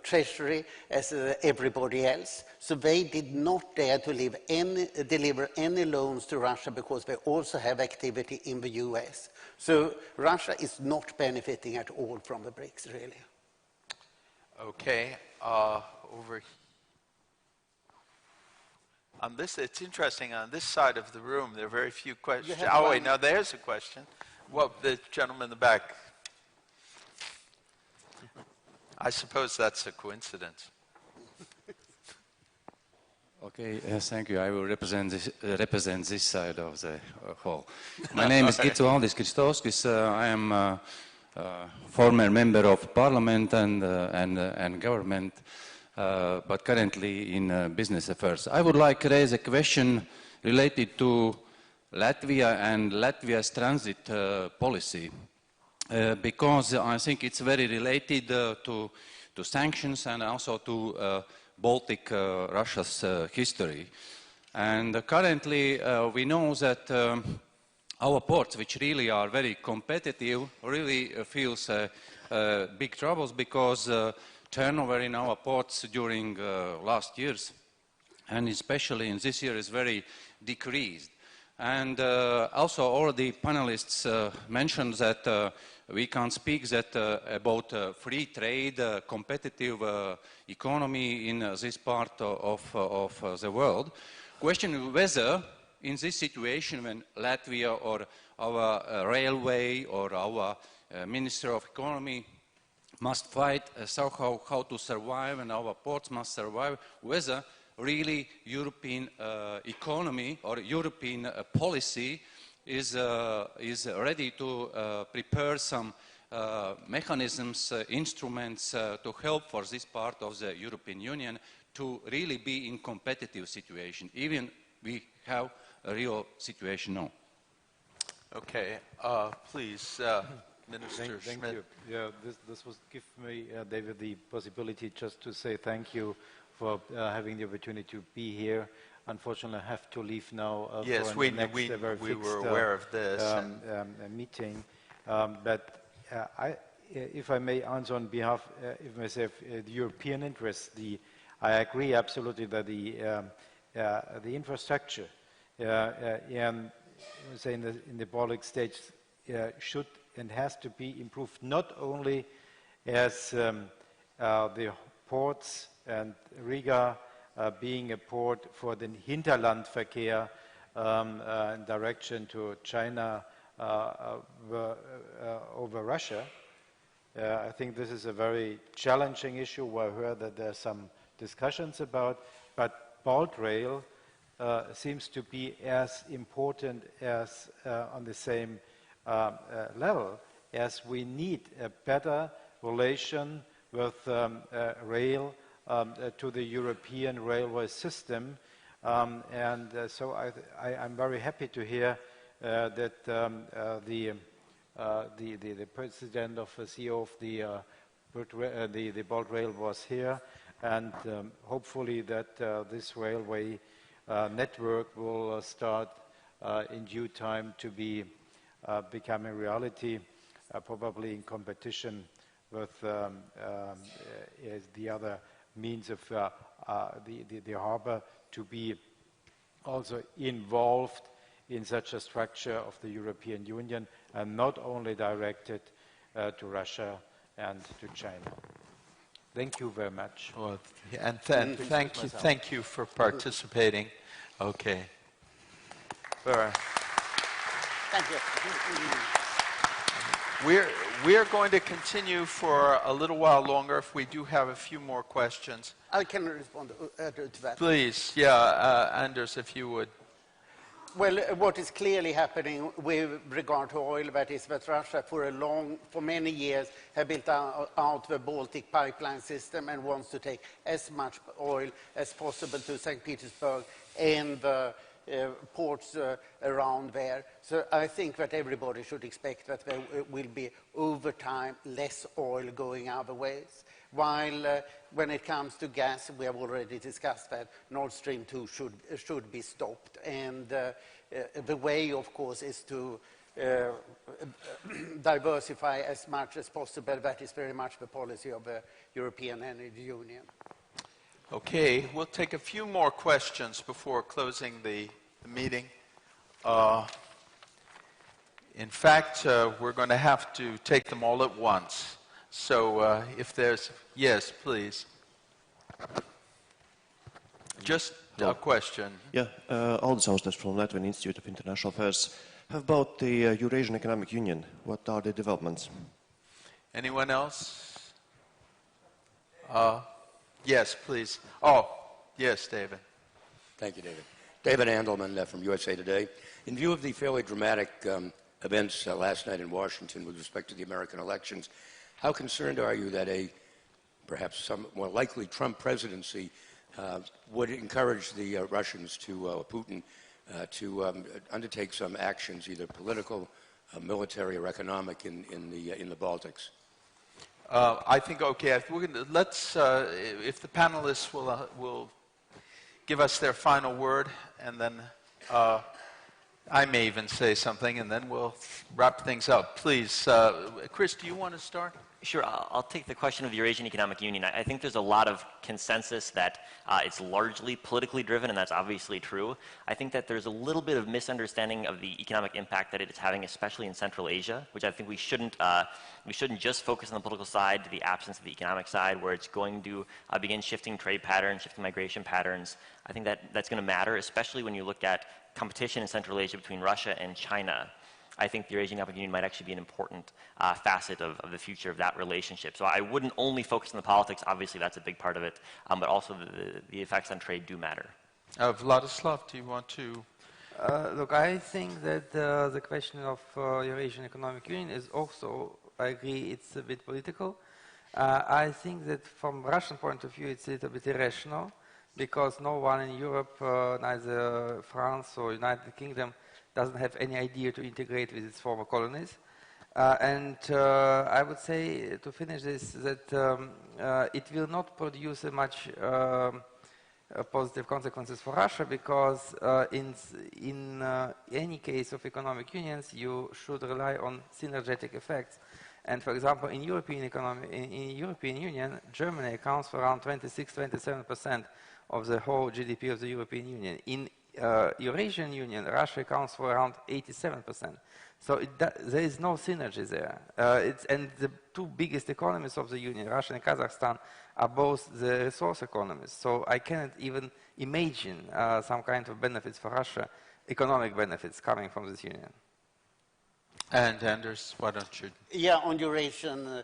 treasury as everybody else. So they did not dare to deliver any loans to Russia because they also have activity in the US. So Russia is not benefiting at all from the BRICS, really. Okay, over here. On this, it's interesting, on this side of the room, there are very few questions. Oh, wait, no, there's a question. Well, the gentleman in the back. I suppose that's a coincidence. Okay, thank you. I will represent this side of the hall. My name is Gitsualdis Christovskis. I am a former member of parliament and government, but currently in business affairs. I would like to raise a question related to Latvia and Latvia's transit policy. Because I think it's very related to sanctions and also to Baltic Russia's history. And currently we know that our ports, which really are very competitive, really feels big troubles because turnover in our ports during last years, and especially in this year, is very decreased. And also all the panelists mentioned that we can speak that about free trade, competitive economy in this part of the world. Question whether in this situation when Latvia or our railway or our Minister of Economy must fight somehow how to survive and our ports must survive, whether really European economy or European policy is ready to prepare some mechanisms, instruments to help for this part of the European Union to really be in competitive situation, even we have a real situation now. Okay, please, Minister Thank Schmidt. you. Yeah, this was give me, David, the possibility just to say thank you for having the opportunity to be here. Unfortunately, I have to leave now yes, for we were aware of this. Meeting. But if I may answer on behalf of myself, the European interests, I agree absolutely that the infrastructure in the Baltic states should and has to be improved, not only as the ports and Riga being a port for the Hinterlandverkehr in direction to China over Russia. I think this is a very challenging issue. I heard that there are some discussions about, but BaltRail seems to be as important as on the same level, as we need a better relation with rail to the European railway system. So I'm very happy to hear that the president of the CEO of the BaltRail was here, and hopefully that this railway network will start in due time to become a reality, probably in competition with the other means of the harbor, to be also involved in such a structure of the European Union and not only directed to Russia and to China. Thank you very much. Well, and then thank you for participating. Okay. All right. Thank you. We're going to continue for a little while longer if we do have a few more questions. I can respond to that. Please, yeah, Anders, if you would. Well, what is clearly happening with regard to oil, that is that Russia for many years have built out the Baltic pipeline system and wants to take as much oil as possible to St. Petersburg and the ports around there. So I think that everybody should expect that there will be, over time, less oil going other ways. While when it comes to gas, we have already discussed that Nord Stream 2 should be stopped. And the way, of course, is to diversify as much as possible. That is very much the policy of the European Energy Union. Okay, we'll take a few more questions before closing the meeting. In fact, we're going to have to take them all at once. So if there's, yes, please. Just a question. Yeah, Aldis Ausnes from Latvian Institute of International Affairs. How about the Eurasian Economic Union? What are the developments? Anyone else? Yes, please. Oh, yes, David. Thank you, David. David Andelman from USA Today. In view of the fairly dramatic events last night in Washington with respect to the American elections, how concerned are you that a perhaps some more likely Trump presidency would encourage the Russians to Putin to undertake some actions, either political, military, or economic, in the Baltics? I think, okay, let's, if the panelists will give us their final word, and then I may even say something, and then we'll wrap things up. Please, Chris, do you want to start? Sure, I'll take the question of the Eurasian Economic Union. I think there's a lot of consensus that it's largely politically driven, and that's obviously true. I think that there's a little bit of misunderstanding of the economic impact that it is having, especially in Central Asia, which I think we shouldn't just focus on the political side to the absence of the economic side, where it's going to begin shifting trade patterns, shifting migration patterns. I think that's going to matter, especially when you look at competition in Central Asia between Russia and China. I think the Eurasian Economic Union might actually be an important facet of the future of that relationship. So I wouldn't only focus on the politics. Obviously, that's a big part of it. But also the effects on trade do matter. Vladislav, do you want to? Look, I think that the question of Eurasian Economic Union is also, I agree, it's a bit political. I think that from Russian point of view, it's a little bit irrational, because no one in Europe, neither France or United Kingdom, doesn't have any idea to integrate with its former colonies. And I would say, to finish this, that it will not produce a much positive consequences for Russia, because in any case of economic unions, you should rely on synergetic effects. And for example, in European Union, Germany accounts for around 26-27% of the whole GDP of the European Union. In Eurasian Union, Russia accounts for around 87%. So there is no synergy there. And the two biggest economies of the Union, Russia and Kazakhstan, are both the resource economies. So I cannot even imagine some kind of benefits for Russia, economic benefits coming from this union. And Anders, why don't you? Yeah, on Eurasian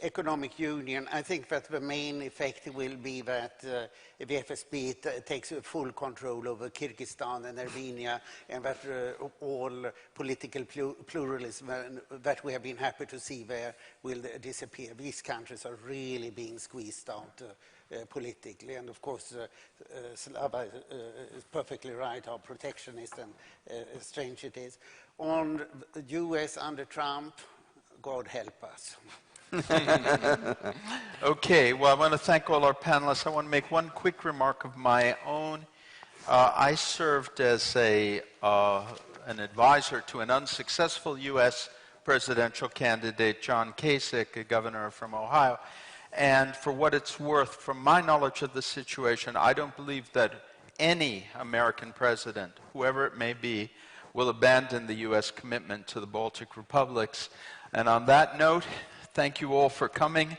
Economic Union, I think that the main effect will be that the FSB takes full control over Kyrgyzstan and Armenia, and that all political pluralism that we have been happy to see there will disappear. These countries are really being squeezed out politically, and of course Slava is perfectly right how protectionist and strange it is. On the US under Trump, God help us. Okay, well, I want to thank all our panelists. I want to make one quick remark of my own. I served as an advisor to an unsuccessful U.S. presidential candidate, John Kasich, a governor from Ohio. And for what it's worth, from my knowledge of the situation, I don't believe that any American president, whoever it may be, will abandon the U.S. commitment to the Baltic republics. And on that note, thank you all for coming.